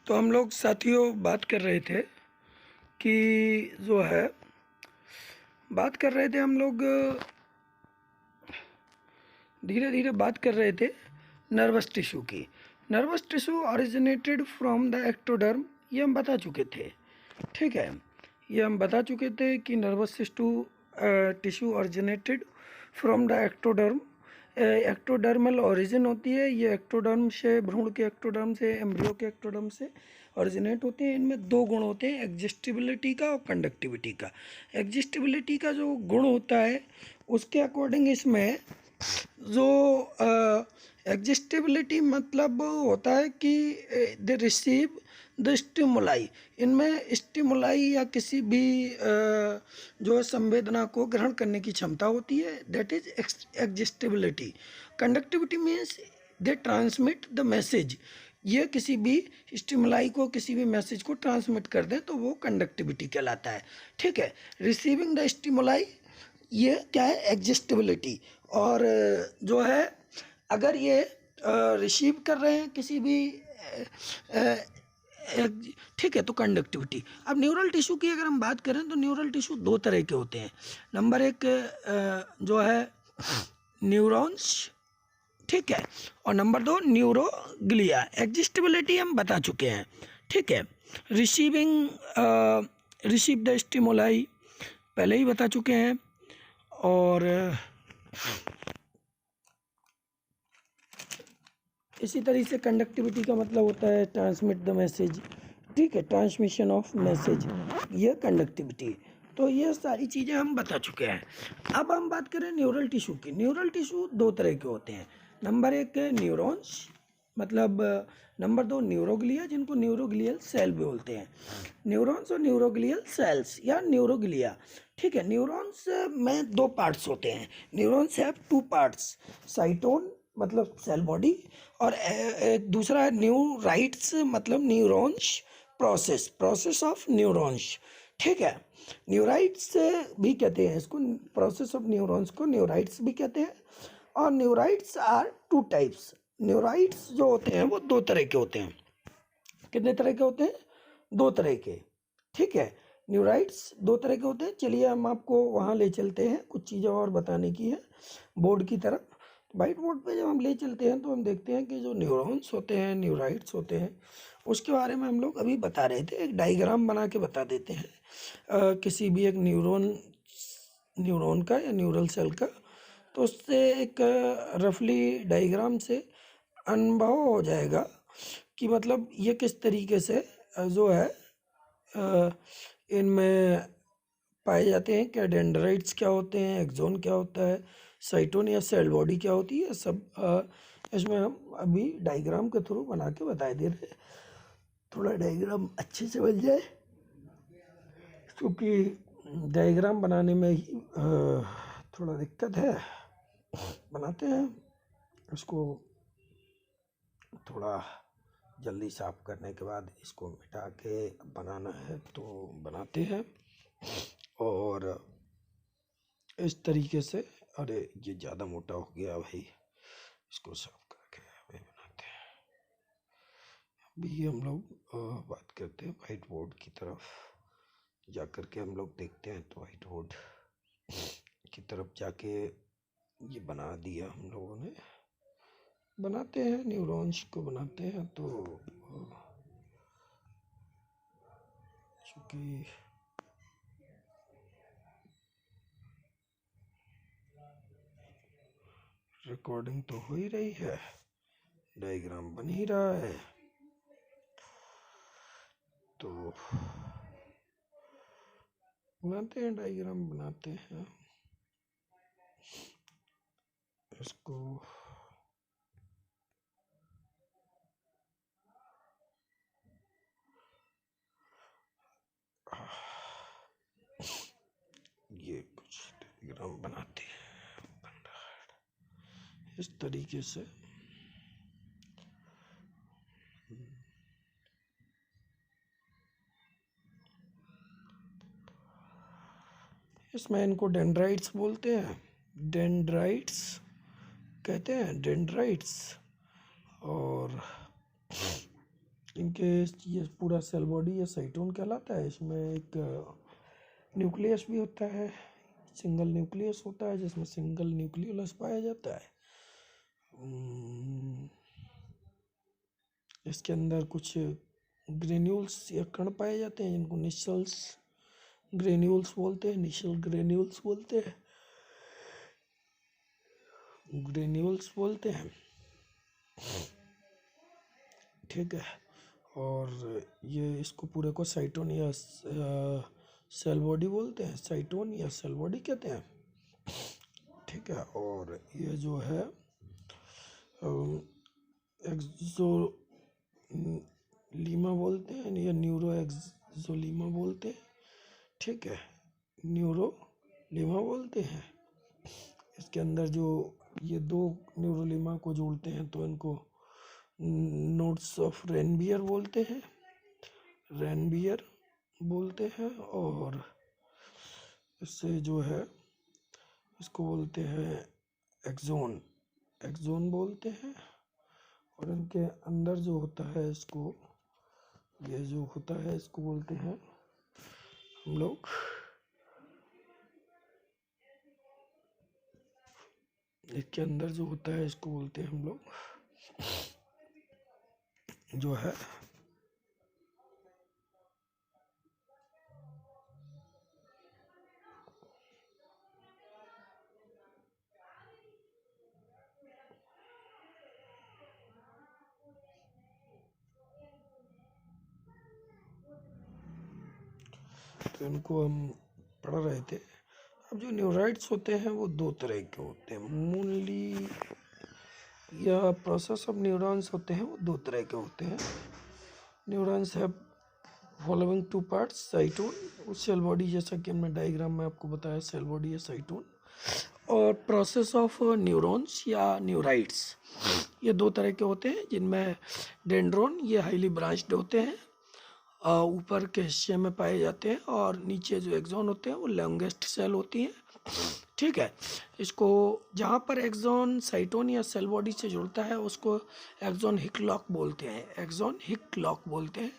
तो हम लोग साथियों बात कर रहे थे कि जो है बात कर रहे थे हम लोग धीरे धीरे बात कर रहे थे नर्वस टिश्यू की। Nervous tissue originated from the ectoderm, ये हम बता चुके थे, ठीक है। ये हम बता चुके थे कि nervous tissue originated from the ectoderm, ectodermal origin होती है ये, एक्टोडर्म से, भ्रूण के एक्टोडर्म से, एम्ब्रियो के एक्टोडर्म से ओरिजिनेट होते हैं। इनमें दो गुण होते हैं, एग्जिस्टिबिलिटी का और कंडक्टिविटी का। एग्जिस्टिबिलिटी का जो गुण होता है उसके अकॉर्डिंग इसमें जो एग्जिस्टिबिलिटी मतलब होता है कि दे रिसीव द स्टिमुलाई, इनमें स्टिमुलाई या किसी भी जो संवेदना को ग्रहण करने की क्षमता होती है, that is excitability. Conductivity means they transmit the message, ये किसी भी स्टिमुलाई को, किसी भी मैसेज को ट्रांसमिट कर दे तो वो कंडक्टिविटी कहलाता है, ठीक है। रिसीविंग द स्टिमुलाई, ये क्या है, एग्जिस्टिबिलिटी। और जो है अगर ये रिसीव कर रहे हैं किसी भी ठीक है, तो कंडक्टिविटी। अब न्यूरल टिश्यू की अगर हम बात करें तो न्यूरल टिश्यू दो तरह के होते हैं। नंबर एक जो है न्यूरॉन्स, ठीक है, और नंबर दो न्यूरोग्लिया। एग्जिस्टिबिलिटी हम बता चुके हैं, ठीक है। रिसीव द स्टिमुलाई पहले ही बता चुके हैं। और इसी तरीके से कंडक्टिविटी का मतलब होता है ट्रांसमिट द मैसेज, ठीक है, ट्रांसमिशन ऑफ मैसेज, ये कंडक्टिविटी। तो ये सारी चीज़ें हम बता चुके हैं। अब हम बात करें न्यूरल टिश्यू की। न्यूरल टिश्यू दो तरह के होते हैं। नंबर एक न्यूरॉन्स, मतलब नंबर दो न्यूरोग्लिया, जिनको न्यूरोग्लियल सेल भी बोलते हैं। न्यूरॉन्स और न्यूरोग्लियल सेल्स या न्यूरोग्लिया, ठीक है। न्यूरॉन्स में दो पार्ट्स होते हैं। न्यूरॉन्स हैव टू पार्ट्स, साइटोन मतलब सेल बॉडी, और दूसरा है न्यूराइट्स मतलब न्यूरॉन्स प्रोसेस ऑफ न्यूरॉन्स, ठीक है। न्यूराइट्स भी कहते हैं इसको, प्रोसेस ऑफ न्यूरॉन्स को न्यूराइट्स भी कहते हैं। और neurites are two types. Neurites जो होते हैं वो दो तरह के होते हैं। कितने तरह के होते हैं? दो तरह के, ठीक है। न्यूराइट्स दो तरह के होते हैं। चलिए हम आपको वहाँ ले चलते हैं, कुछ चीज़ें और बताने की है बोर्ड की तरफ। वाइट बोर्ड पे जब हम ले चलते हैं तो हम देखते हैं कि जो न्यूरॉन्स होते हैं, न्यूराइट्स होते हैं, उसके बारे में हम लोग अभी बता रहे थे। एक डायग्राम बना के बता देते हैं किसी भी एक न्यूरॉन का या न्यूरल सेल का, तो उससे एक रफली डायग्राम से अनुभव हो जाएगा कि मतलब ये किस तरीके से जो है इनमें पाए जाते हैं। क्या डेंड्राइट्स क्या होते हैं, एक्सोन क्या होता है, साइटोन या सेल बॉडी क्या होती है, सब इसमें हम अभी डायग्राम के थ्रू बना के बता दे रहे हैं। थोड़ा डायग्राम अच्छे से बन जाए, क्योंकि डायग्राम बनाने में ही थोड़ा दिक्कत है। बनाते हैं। इसको थोड़ा जल्दी साफ करने के बाद इसको मिटा के बनाना है तो बनाते हैं। और इस तरीके से, अरे ये ज़्यादा मोटा हो गया भाई, इसको साफ करके अभी बनाते हैं। अभी हम लोग बात करते हैं वाइट बोर्ड की तरफ जा कर के। हम लोग देखते हैं तो वाइट बोर्ड की तरफ जाके ये बना दिया हम लोगों ने। बनाते हैं न्यूरॉन्स को बनाते हैं तो चूँकि रिकॉर्डिंग तो हो ही रही है, डायग्राम बन ही रहा है, तो बनाते हैं डायग्राम बनाते हैं इसको। ये कुछ डायग्राम बनाते हैं, बन रहा है इस तरीके से। इसमें इनको डेंड्राइट्स बोलते हैं, डेंड्राइट्स कहते हैं, डेंड्राइट्स। और इनके ये पूरा सेल बॉडी ये साइटोन कहलाता है। इसमें एक न्यूक्लियस भी होता है, सिंगल न्यूक्लियस होता है जिसमें सिंगल न्यूक्लियोलस पाया जाता है। इसके अंदर कुछ ग्रेन्यूल्स या कण पाए जाते हैं जिनको निशल्स ग्रेन्यूल्स बोलते हैं, निशल ग्रेन्यूल्स बोलते हैं, ग्रेन्यूल्स बोलते हैं, ठीक है। और ये इसको पूरे को साइटोन या सेल बॉडी बोलते हैं, साइटोन या सेल बॉडी कहते हैं, ठीक है। और ये जो है एक्सोलीमा बोलते हैं या न्यूरो एक्सोलीमा बोलते हैं, ठीक है, न्यूरोलीमा बोलते हैं। इसके अंदर जो ये दो न्यूरोलीमा को जोड़ते हैं तो इनको नोड्स ऑफ रेनबियर बोलते हैं, रेनबियर बोलते हैं। और इससे जो है इसको बोलते हैं एक्सोन, एक्सोन बोलते हैं। और इनके अंदर जो होता है इसको, ये जो होता है इसको बोलते हैं हम लोग, इसके अंदर जो होता है इसको बोलते हैं हम लोग जो है तो इनको हम पढ़ रहे थे। अब जो न्यूराइड्स होते हैं वो दो तरह के होते हैं, मूनली या प्रोसेस ऑफ न्यूरॉन्स होते हैं वो दो तरह के होते हैं। न्यूरॉन्स है following two parts, cyton, cell body, जैसा कि हमने डायग्राम में आपको बताया, सेल बॉडी या साइटोन। और प्रोसेस ऑफ न्यूरॉन्स या न्यूराइड्स, ये दो तरह के होते हैं जिनमें डेंड्रोन ये हाईली ब्रांच्ड होते हैं, ऊपर के हिस्से में पाए जाते हैं, और नीचे जो एक्सोन होते हैं वो लॉन्गेस्ट सेल होती हैं, ठीक है। इसको जहाँ पर एक्सोन साइटोन या सेल बॉडी से जुड़ता है उसको एक्सोन हिक लॉक बोलते हैं, एक्सोन हिक लॉक बोलते हैं।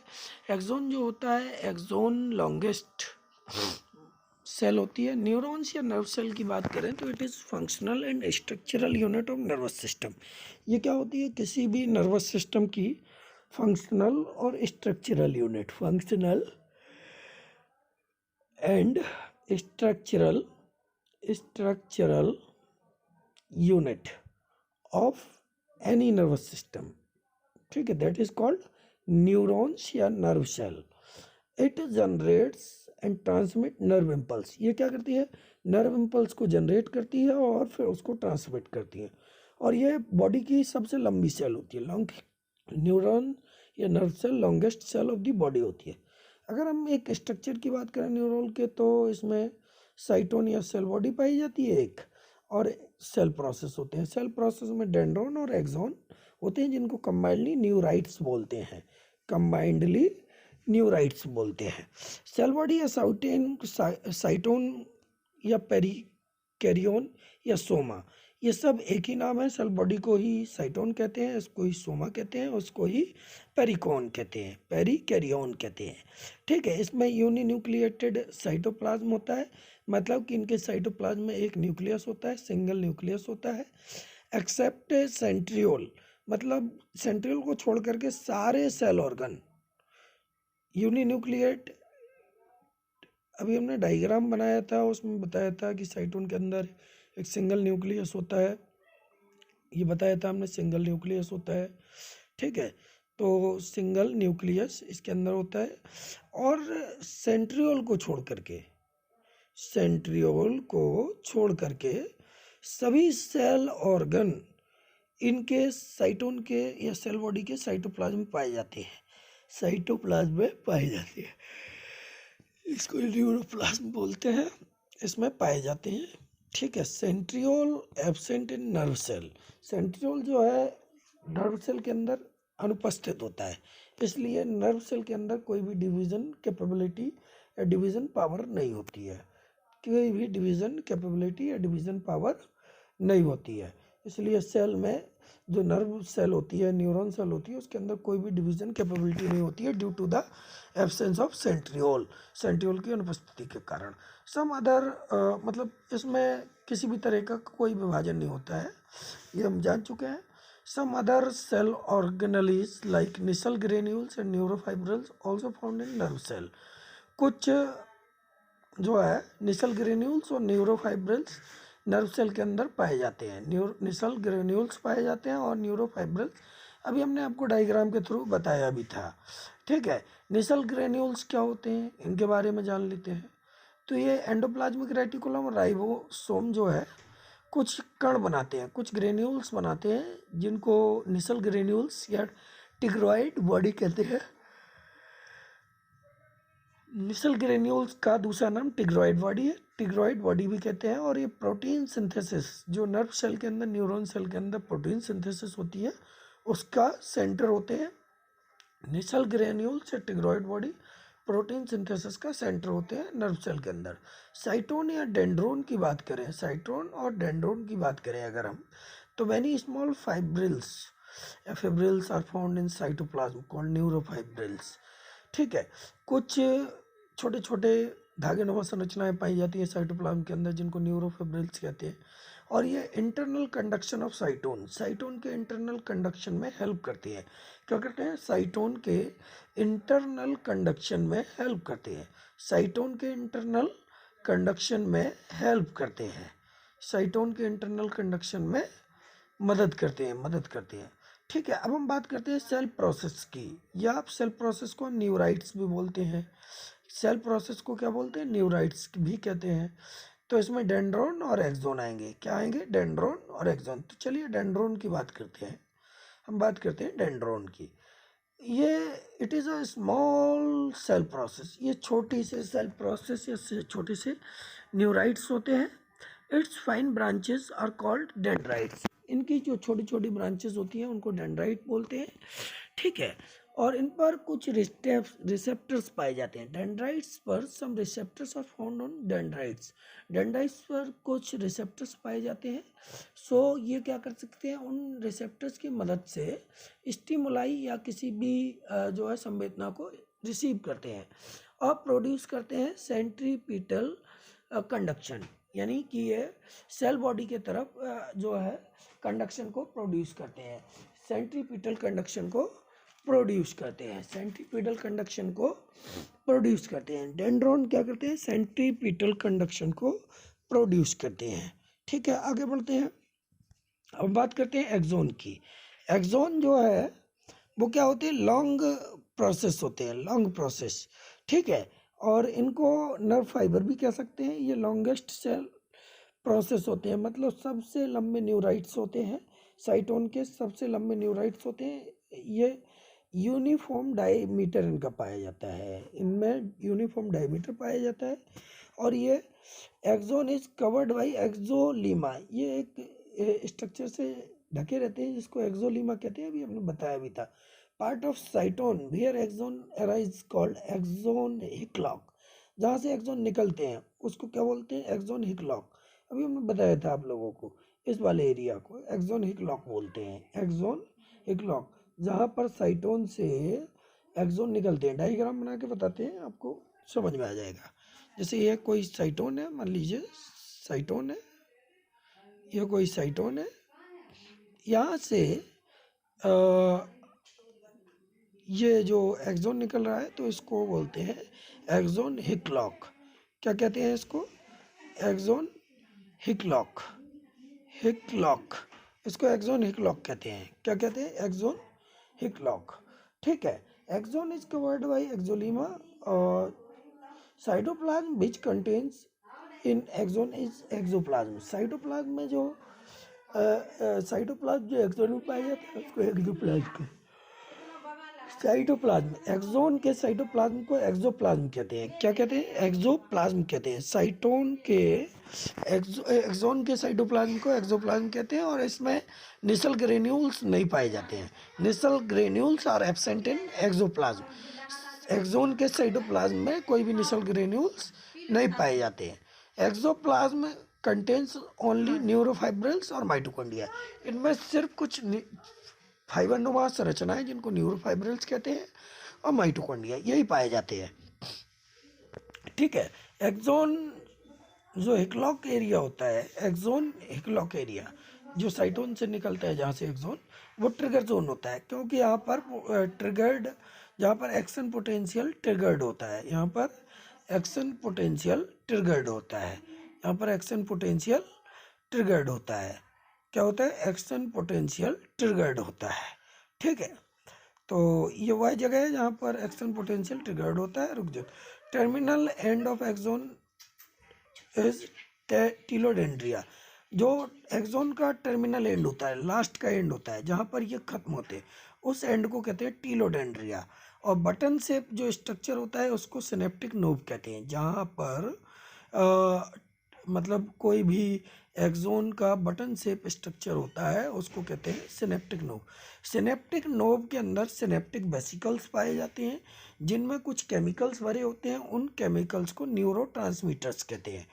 एक्सोन जो होता है, एक्सोन लॉन्गेस्ट सेल होती है। न्यूरॉन्स या नर्व सेल की बात करें तो it is functional and structural unit of nervous system. ये क्या होती है, किसी भी नर्वस सिस्टम की फंक्शनल और structural unit, functional and structural unit of any nervous system, ठीक है, दैट इज कॉल्ड न्यूरॉन्स या nerve cell. It generates and transmit nerve impulse. ये क्या करती है, नर्व इम्पल्स को जनरेट करती है और फिर उसको ट्रांसमिट करती है। और ये बॉडी की सबसे लंबी सेल होती है। लॉन्ग न्यूरॉन या nerve cell longest cell of the body होती है। अगर हम एक स्ट्रक्चर की बात करें न्यूरॉन के, तो इसमें साइटोन या सेल बॉडी पाई जाती है एक, और सेल प्रोसेस होते हैं। सेल प्रोसेस में डेंड्रॉन और एक्सॉन होते हैं, जिनको कंबाइंडली न्यूराइट्स बोलते हैं। कंबाइंडली न्यूराइट्स बोलते हैं। सेल बॉडी या साइटोन या पेरिकैरियोन या सोमा, ये सब एक ही नाम है। सेल बॉडी को ही साइटोन कहते हैं, इसको ही सोमा कहते हैं, उसको ही पेरिकॉन कहते हैं, पेरिकैरियोन कहते हैं। ठीक है। इसमें यूनिन्यूक्लिएटेड साइटोप्लाज्म होता है, मतलब कि इनके साइटोप्लाज्म में एक न्यूक्लियस होता है, सिंगल न्यूक्लियस होता है। एक्सेप्ट सेंट्रियोल, मतलब सेंट्रियोल को छोड़ करके सारे सेल ऑर्गन यूनिन्यूक्लिएट। अभी हमने डायग्राम बनाया था, उसमें बताया था कि साइटोन के अंदर एक सिंगल न्यूक्लियस होता है, ये बताया था हमने, सिंगल न्यूक्लियस होता है। ठीक है। तो सिंगल न्यूक्लियस इसके अंदर होता है, और सेंट्रियोल को छोड़ करके, सेंट्रियोल को छोड़ करके सभी सेल ऑर्गन इनके साइटोन के या सेल बॉडी के साइटोप्लाज्म में पाए जाते हैं, साइटोप्लाज्म में पाए जाते हैं। इसको न्यूरोप्लाज्म बोलते हैं, इसमें पाए जाते हैं। ठीक है। Centriole absent in nerve cell, centriole जो है नर्व सेल के अंदर अनुपस्थित होता है, इसलिए नर्व सेल के अंदर कोई भी डिवीजन कैपेबिलिटी या डिवीजन पावर नहीं होती है, कोई भी डिवीजन कैपेबिलिटी या डिवीजन पावर नहीं होती है। इसलिए सेल में जो नर्व सेल होती है, न्यूरॉन सेल होती है, उसके अंदर कोई भी डिवीजन कैपेबिलिटी नहीं होती है, due to the absence of centriole, centriole की अनुपस्थिति के कारण। सम अदर मतलब इसमें किसी भी तरह का कोई विभाजन नहीं होता है, ये हम जान चुके हैं। Some other cell organelles like Nissl granules and neurofibrils also found in nerve cell, कुछ जो है निसल ग्रेन्यूल्स और न्यूरोफाइब्रिल्स नर्व सेल के अंदर पाए जाते हैं। निसल ग्रेन्यूल्स पाए जाते हैं और न्यूरोफाइब्रिल्स अभी हमने आपको डायग्राम के थ्रू बताया भी था। ठीक है। निसल ग्रेन्यूल्स क्या होते हैं, इनके बारे में जान लेते हैं। तो ये एंडोप्लाज्मिक रेटिकुलम और राइबोसोम जो है कुछ कण बनाते हैं, कुछ ग्रेन्यूल्स बनाते हैं, जिनको निसल ग्रेन्यूल्स या टिग्रॉइड बॉडी कहते हैं। निसल ग्रेन्यूल्स का दूसरा नाम टिग्रॉइड बॉडी है, टिग्रॉइड बॉडी भी कहते हैं। और ये प्रोटीन सिंथेसिस, जो नर्व सेल के अंदर, न्यूरॉन सेल के अंदर प्रोटीन सिंथेसिस होती है, उसका सेंटर होते हैं। निसल ग्रेन्यूल्स या टिग्रॉइड बॉडी प्रोटीन सिंथेसिस का सेंटर होते हैं नर्व सेल के अंदर। साइटोन या डेंड्रोन की बात करें, साइटोन और डेंड्रोन की बात करें अगर हम, तो मैनी स्मॉल फाइब्रिल्स या fibrils are found in cytoplasm called neurofibrils. ठीक है। कुछ छोटे छोटे धागेनुमा संरचनाएं पाई जाती है साइटोप्लाज्म के अंदर, जिनको न्यूरोफिब्रिल्स कहते हैं। और ये इंटरनल कंडक्शन ऑफ साइटोन, साइटोन के इंटरनल कंडक्शन में हेल्प करती है। क्या करते हैं, साइटोन के इंटरनल कंडक्शन में हेल्प करते हैं, साइटोन के इंटरनल कंडक्शन में हेल्प करते हैं, साइटोन के इंटरनल कंडक्शन में मदद करते हैं। ठीक है। अब हम बात करते हैं सेल प्रोसेस की, या आप सेल प्रोसेस को न्यूराइट्स भी बोलते हैं, सेल प्रोसेस को क्या बोलते हैं, न्यूराइट्स भी कहते हैं। तो इसमें डेंड्रोन और एक्सोन आएंगे, क्या आएंगे, डेंड्रोन और एक्सोन। तो चलिए डेंड्रोन की बात करते हैं, हम बात करते हैं डेंड्रोन की। ये it is a small cell process, ये छोटी से सेल प्रोसेस या छोटे से न्यूराइट्स होते हैं। Its fine branches are called dendrites, इनकी जो छोटी छोटी ब्रांचेस होती हैं उनको डेंड्राइट बोलते हैं। ठीक है। और इन पर कुछ रिसेप्टर्स पाए जाते हैं। डेंड्राइट्स पर some receptors are found on dendrites, dendrites पर कुछ रिसेप्टर्स पाए जाते हैं। सो ये क्या कर सकते हैं, उन रिसेप्टर्स की मदद से स्टिमुलाई या किसी भी जो है संवेदना को रिसीव करते हैं और प्रोड्यूस करते हैं सेंट्रीपिटल कंडक्शन, यानी कि ये सेल बॉडी के तरफ जो है कंडक्शन को प्रोड्यूस करते हैं, सेंट्रीपिटल कंडक्शन को प्रोड्यूस करते हैं, सेंट्रीपिटल कंडक्शन को प्रोड्यूस करते हैं। डेंड्रोन क्या करते हैं, सेंट्रीपिटल कंडक्शन को प्रोड्यूस करते हैं। ठीक है। आगे बढ़ते हैं, अब बात करते हैं एक्सोन की। एक्सोन जो है वो क्या होते हैं, लॉन्ग प्रोसेस होते हैं, लॉन्ग प्रोसेस। ठीक है। और इनको नर्व फाइबर भी कह सकते हैं। ये लॉन्गेस्ट सेल प्रोसेस होते हैं, मतलब सबसे लंबे न्यूराइट्स होते हैं, साइटोन के सबसे लंबे न्यूराइट्स होते हैं। ये यूनिफॉर्म डायमीटर इनका पाया जाता है, इनमें यूनिफॉर्म डायमीटर पाया जाता है। और ये एक्सोन इज कवर्ड बाई एक्सोलीमा, ये एक स्ट्रक्चर से ढके रहते हैं जिसको एक्सोलीमा कहते हैं, अभी हमने बताया भी था। Part of cyton where axon arise called axon hillock, जहाँ से एक्सोन निकलते हैं उसको क्या बोलते हैं, एक्सोन हिकलॉक। अभी हमने बताया था आप लोगों को, इस वाले एरिया को एक्सोन हिकलॉक बोलते हैं, एक्सोन हिकलॉक, जहाँ पर साइटोन से एक्सोन निकलते हैं। डायग्राम बना के बताते हैं, आपको समझ में आ जाएगा। जैसे ये कोई साइटोन है, मान लीजिए साइटोन है, ये कोई साइटोन है, यहाँ से ये जो एक्सोन निकल रहा है तो इसको बोलते हैं एक्सोन हिकलॉक। क्या कहते हैं इसको, एक्सोन हिकलॉक, हिकलॉक, इसको एक्सोन हिकलॉक कहते हैं। क्या कहते हैं, एक्सोन हिकलॉक। ठीक है, axon is covered by axolemma और cytoplasm which contains in axon is axoplasm. Cytoplasm में जो साइटोप्लाज्म जो एक्सोन में पाया जाता है उसको एक्सोप्लाज्म कहते हैं। साइटोप्लाज्म, एक्सोन के साइटोप्लाज्म को एक्सोप्लाज्म कहते हैं। क्या कहते हैं, एक्सोप्लाज्म कहते हैं। साइटोन के एक्सोन के साइटोप्लाज्म को एक्सोप्लाज्म कहते हैं और इसमें निसल ग्रेन्यूल्स नहीं पाए जाते हैं। Nissl granules are absent in axoplasm. Axon के साइटोप्लाज्म में कोई भी निसल ग्रेन्यूल्स नहीं पाए जाते हैं। एक्सोप्लाज्म कंटेन्स ओनली न्यूरोफाइब्रिल्स और माइटोकॉन्ड्रिया। इनमें सिर्फ कुछ फाइबरनुमा संरचनाएं जिनको न्यूरोफाइब्रिल्स कहते हैं और माइटोकॉन्ड्रिया यही पाए जाते हैं। ठीक है, एक्सोन जो हिकलॉक एरिया होता है, एक्सोन हिकलॉक एरिया जो साइटोन से निकलता है जहाँ से एक्सोन, वो ट्रिगर जोन होता है, क्योंकि यहाँ पर ट्रिगर्ड, जहाँ पर एक्शन पोटेंशियल ट्रिगर्ड होता है, यहाँ पर एक्शन पोटेंशियल ट्रिगर्ड होता है, यहाँ पर एक्शन पोटेंशियल ट्रिगर्ड होता है। क्या होता है, एक्शन पोटेंशियल ट्रिगर्ड होता है। ठीक है, तो ये वह जगह है जहाँ पर एक्शन पोटेंशियल ट्रिगर्ड होता है। रुक जाओ, terminal end of axon is telodendria. जो एक्सोन का टर्मिनल एंड होता है, लास्ट का एंड होता है, जहाँ पर ये खत्म होते हैं, उस एंड को कहते हैं टीलोडेंड्रिया। और बटन शेप जो स्ट्रक्चर होता है उसको सिनेप्टिक नोब कहते हैं। जहाँ पर मतलब कोई भी एक्सोन का बटन शेप स्ट्रक्चर होता है उसको कहते हैं सिनेप्टिक नोब। सिनेप्टिक नोब के अंदर सिनेप्टिक वेसिकल्स पाए जाते हैं जिनमें कुछ केमिकल्स भरे होते हैं। उन केमिकल्स को न्यूरोट्रांसमीटर्स कहते हैं।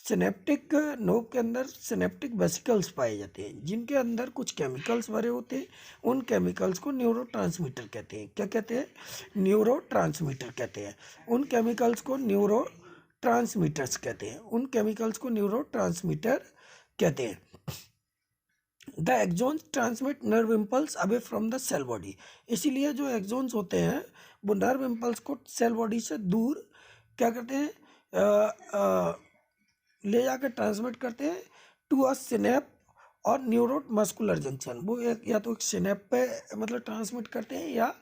सिनेप्टिक नोब के अंदर सिनेप्टिक वेसिकल्स पाए जाते हैं जिनके अंदर कुछ केमिकल्स भरे होते हैं। उन केमिकल्स को न्यूरोट्रांसमीटर कहते हैं। क्या कहते हैं, न्यूरोट्रांसमीटर कहते हैं। उन केमिकल्स को न्यूरोट्रांसमीटर्स कहते हैं। उन केमिकल्स को न्यूरोट्रांसमीटर कहते हैं। The axons transmit nerve impulse away from the cell body. इसीलिए जो एक्सोन्स होते हैं वो नर्व इम्पल्स को सेल बॉडी से दूर क्या करते हैं, ले जाकर ट्रांसमिट करते हैं टू अ सिनेप और न्यूरो मस्कुलर जंक्शन। वो या तो एक सिनेप पे मतलब ट्रांसमिट करते हैं या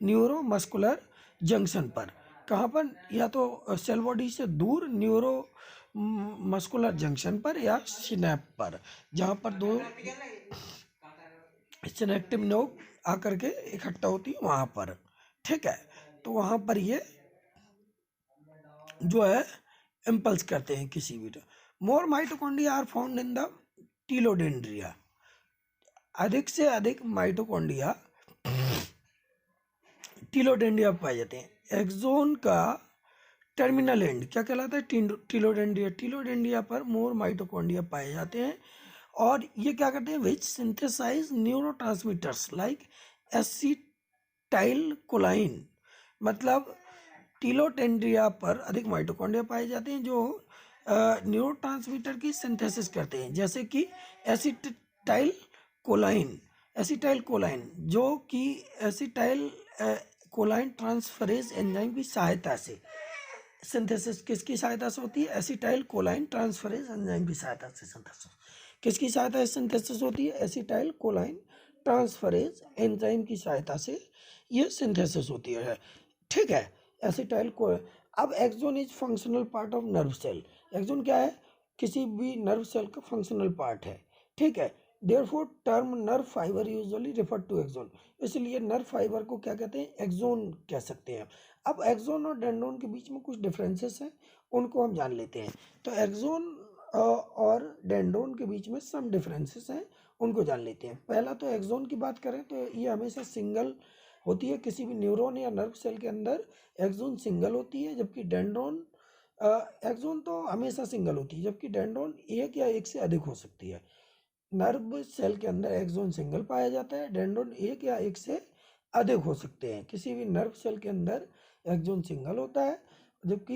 न्यूरो मस्कुलर जंक्शन पर। कहाँ पर, या तो सेल बॉडी से दूर न्यूरो मस्कुलर जंक्शन पर या सिनेप पर, जहाँ पर दो सिनेप्टिक नोब आकर के इकट्ठा होती है वहाँ पर। ठीक है, तो वहाँ पर ये जो है इम्पल्स करते हैं किसी भी। More mitochondria are found in the telodendria. अधिक से अधिक माइटोकॉन्ड्रिया टीलोडेंड्रिया पाए जाते हैं। एक्सोन का टर्मिनल एंड क्या कहलाता है, टीलोडेंड्रिया। टीलोडेंड्रिया पर मोर माइटोकॉन्ड्रिया पाए जाते हैं और ये क्या करते हैं, which synthesize neurotransmitters like acetylcholine. मतलब टीलोडेंड्रिया पर अधिक माइटोकॉन्ड्रिया पाए जाते हैं जो न्यूरोट्रांसमीटर की सिंथेसिस करते हैं, जैसे कि एसिटाइल कोलाइन। एसिटाइल कोलाइन जो कि एसिटाइल कोलाइन ट्रांसफरेज एंजाइम की सहायता से सिंथेसिस किसकी सहायता से होती है, एसिटाइल कोलाइन ट्रांसफरेज एंजाइम की सहायता से सिंथेसिस। किसकी सहायता से सिंथेसिस होती है, एसिटाइल कोलाइन ट्रांसफरेज एंजाइम की सहायता से ये सिंथेसिस होती है। ठीक है, एसिटाइल को। अब axon is functional part of nerve cell. Axon क्या है, किसी भी नर्व सेल का फंक्शनल पार्ट है। ठीक है, therefore term nerve fiber usually refer to axon. इसलिए नर्व फाइबर को क्या कहते हैं, एक्सोन कह सकते हैं। अब एक्सोन और डेंड्रोन के बीच में कुछ डिफरेंसेस हैं, उनको हम जान लेते हैं। तो एक्सोन और डेंड्रोन के बीच में सम डिफरेंसेस हैं, उनको जान लेते हैं। पहला तो एक्सोन की बात करें तो ये हमेशा सिंगल होती है, किसी भी न्यूरॉन या नर्व सेल के अंदर एक्सोन सिंगल होती है, जबकि डेंड्रोन एक्सोन तो हमेशा सिंगल होती है, जबकि डेंड्रोन एक या एक से अधिक हो सकती है। नर्व सेल के अंदर एक्सोन सिंगल पाया जाता है, डेंड्रोन एक या एक से अधिक हो सकते हैं। किसी भी नर्व सेल के अंदर एक्सोन सिंगल होता है, जबकि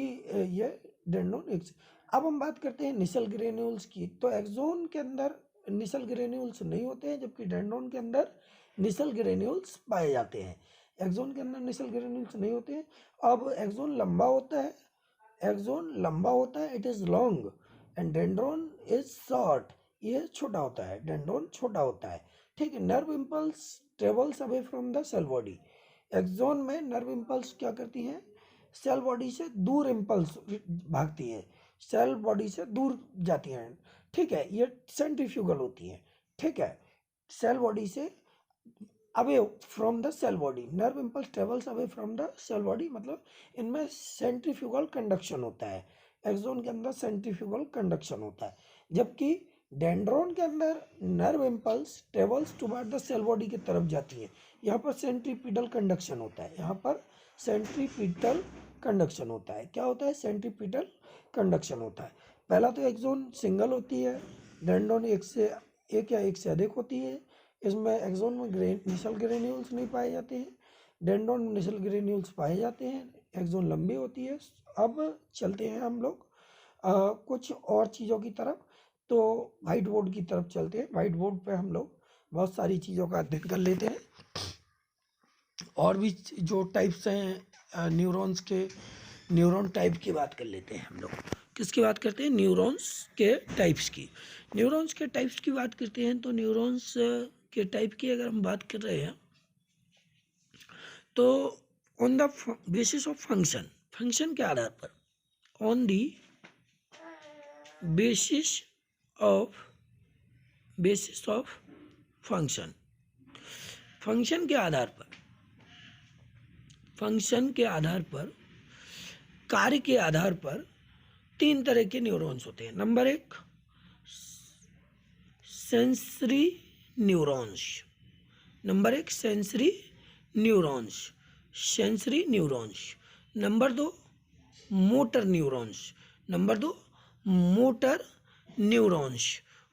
ये डेंड्रोन एक से। अब हम बात करते हैं निसल ग्रेन्यूल्स की। तो एक्सोन के अंदर निसल ग्रेन्यूल्स नहीं होते हैं, जबकि डेंड्रोन के अंदर निसल ग्रेन्यूल्स पाए जाते हैं। एक्सोन के अंदर निसल ग्रेन्यूल्स नहीं होते हैं। अब एक्सोन लंबा होता है, एक्सोन लंबा होता है, it is long, and डेंड्रोन is short, ये छोटा होता है, डेंड्रोन छोटा होता है। ठीक है। Nerve impulse travels away from the cell body. Axon में नर्व इम्पल्स क्या करती हैं, सेल बॉडी से दूर इम्पल्स भागती है, सेल बॉडी से दूर जाती हैं। ठीक है, ये सेंट्रीफ्यूगल होती है। ठीक है, सेल बॉडी से away from the cell body, nerve impulse travels away from the cell body, मतलब इनमें सेंट्रीफ्यूगल कंडक्शन होता है। एक्सोन के अंदर सेंट्रीफ्यूगल कंडक्शन होता है, जबकि डेंड्रोन के अंदर nerve impulse travels toward the cell body की तरफ जाती है। यहाँ पर सेंट्रीपिटल कंडक्शन होता है, यहाँ पर सेंट्रीपिटल कंडक्शन होता है। क्या होता है, सेंट्रीपिटल कंडक्शन होता है। पहला तो एक्सोन सिंगल होती है, डेंड्रोन एक या एक से अधिक होती है। इसमें एक्सोन में निसल ग्रेन्यूल्स नहीं पाए जाते हैं, डेंड्रोन में निसल ग्रेन्यूल्स पाए जाते हैं। एक्सोन लंबी होती है। अब चलते हैं हम लोग कुछ और चीज़ों की तरफ। तो वाइट बोर्ड की तरफ चलते हैं। वाइट बोर्ड पे हम लोग बहुत सारी चीज़ों का अध्ययन कर लेते हैं, और भी जो टाइप्स हैं न्यूरॉन्स के, न्यूरॉन टाइप की बात कर लेते हैं हम लोग। किसकी बात करते हैं, न्यूरॉन्स के टाइप्स की। न्यूरॉन्स के टाइप्स की बात करते हैं, तो न्यूरॉन्स के टाइप की अगर हम बात कर रहे हैं तो on the basis of function, function के आधार पर, on the basis of function, function के आधार पर, फंक्शन के आधार पर, कार्य के आधार पर तीन तरह के न्यूरॉन्स होते हैं। नंबर एक, सेंसरी न्यूरॉन्स। नंबर एक, sensory neurons, sensory neurons. Number दो, मोटर न्यूरॉन्स। नंबर दो, motor neurons,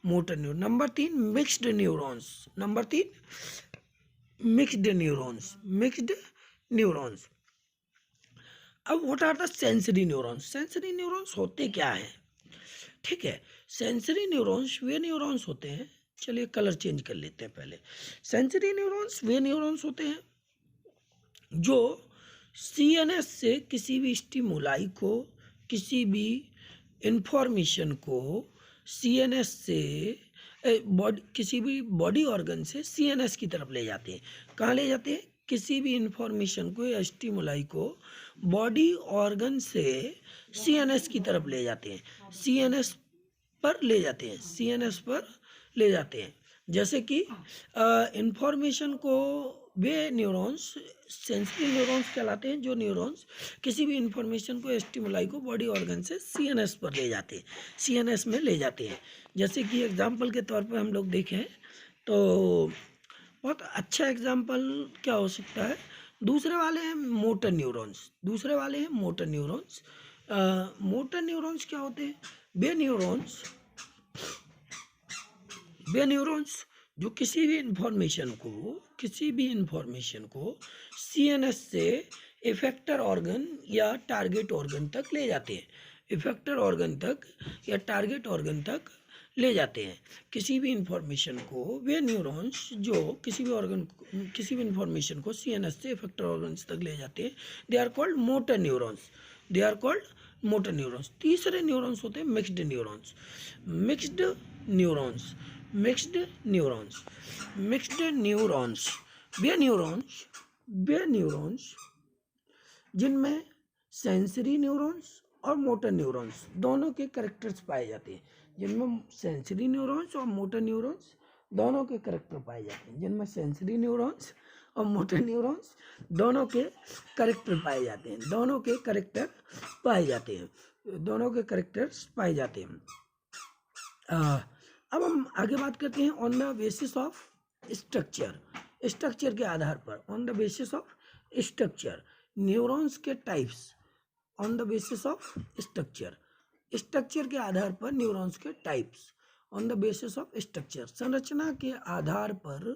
motor neuron. Number तीन, मिक्स्ड न्यूरॉन्स। नंबर तीन, मिक्स्ड न्यूरॉन्स, मिक्स्ड न्यूरॉन्स। अब what are the sensory neurons, sensory neurons होते क्या हैं। ठीक है, सेंसरी न्यूरॉन्स वे न्यूरॉन्स होते हैं, चलिए कलर चेंज कर लेते हैं पहले। सेंसरी न्यूरॉन्स वे न्यूरॉन्स होते हैं जो सीएनएस से किसी भी स्टिमुलाई को, किसी भी इंफॉर्मेशन को सीएनएस से किसी भी बॉडी ऑर्गन से सीएनएस की तरफ ले जाते हैं। कहाँ ले जाते हैं, किसी भी इंफॉर्मेशन को या स्टिमुलाई को बॉडी ऑर्गन से सीएनएस की तरफ ले जाते हैं, सीएनएस पर ले जाते हैं, सीएनएस पर ले जाते हैं। जैसे कि इंफॉर्मेशन को वे न्यूरॉन्स सेंसरी न्यूरॉन्स कहलाते हैं, जो न्यूरॉन्स किसी भी इंफॉर्मेशन को, स्टिमुलाई को बॉडी ऑर्गन से सीएनएस पर ले जाते हैं, सीएनएस में ले जाते हैं। जैसे कि एग्जांपल के तौर पर हम लोग देखें तो बहुत अच्छा एग्जांपल क्या हो सकता है, दूसरे वाले हैं मोटर न्यूरॉन्स, दूसरे वाले हैं मोटर न्यूरॉन्स। मोटर न्यूरॉन्स क्या होते हैं, वे न्यूरॉन्स जो किसी भी इंफॉर्मेशन को सीएनएस से इफेक्टर ऑर्गन या टारगेट ऑर्गन तक ले जाते हैं, इफेक्टर ऑर्गन तक या टारगेट ऑर्गन तक ले जाते हैं किसी भी इंफॉर्मेशन को। वे न्यूरॉन्स जो किसी भी इंफॉर्मेशन को सीएनएस से इफेक्टर ऑर्गन्स तक ले जाते हैं, they are called motor neurons, they are called motor neurons. तीसरे न्यूरॉन्स होते हैं mixed neurons, mixed neurons, mixed neurons, mixed neurons. वे न्यूरॉन्स जिनमें सेंसरी न्यूरॉन्स और मोटर न्यूरॉन्स दोनों के कैरेक्टर्स पाए जाते हैं, जिनमें सेंसरी न्यूरॉन्स और मोटर न्यूरॉन्स दोनों के कैरेक्टर पाए जाते हैं, जिनमें सेंसरी न्यूरॉन्स और मोटर न्यूरॉन्स, दोनों के करेक्टर पाए जाते हैं, दोनों के करेक्टर पाए जाते हैं, दोनों के करेक्टर्स पाए जाते हैं। अब हम आगे बात करते हैं on the basis of structure, structure के आधार पर, on the basis of structure, neurons के types, on the basis of structure, structure के आधार पर न्यूरॉन्स के types, on the basis of structure, संरचना के आधार पर,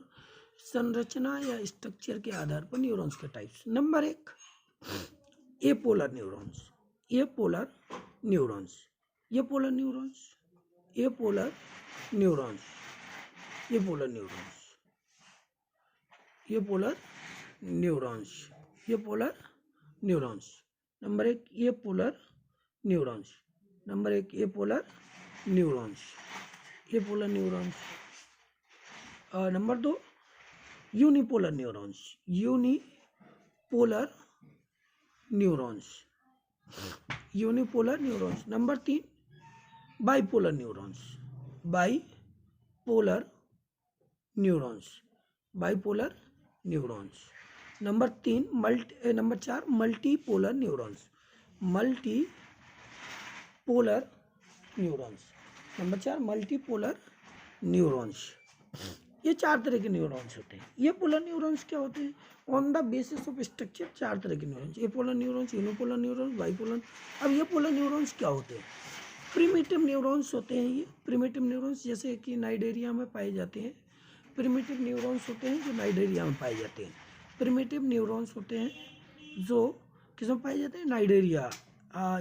संरचना या स्ट्रक्चर के आधार पर न्यूरॉन्स के types. Number 1, apolar neurons, apolar neurons, apolar neurons, apolar neurons, apolar neurons, apolar neurons, apolar neurons. Number 1, apolar neurons, number 1, apolar neurons, apolar neurons. Number 2, unipolar neurons, unipolar neurons, unipolar neurons. Number 3, bipolar neurons, bipolar neurons, bipolar neurons. Number 4, multipolar neurons, multipolar neurons. Number 4, multipolar neurons. ये 4 तरह के neurons होते हैं। ये polar neurons क्या होते हैं? On the basis of structure 4 तरह के न्यूरॉन्स, ये polar neurons, unipolar neurons, bipolar. अब ये पोलर न्यूरॉन्स क्या होते हैं? प्रिमिटिव न्यूरॉन्स होते हैं ये, प्रिमिटिव न्यूरॉन्स जैसे कि नाइडेरिया में पाए जाते हैं, प्रिमिटिव न्यूरॉन्स होते हैं जो नाइडेरिया में पाए जाते हैं, प्रिमिटिव न्यूरॉन्स होते हैं जो किसमें पाए जाते हैं? नाइडेरिया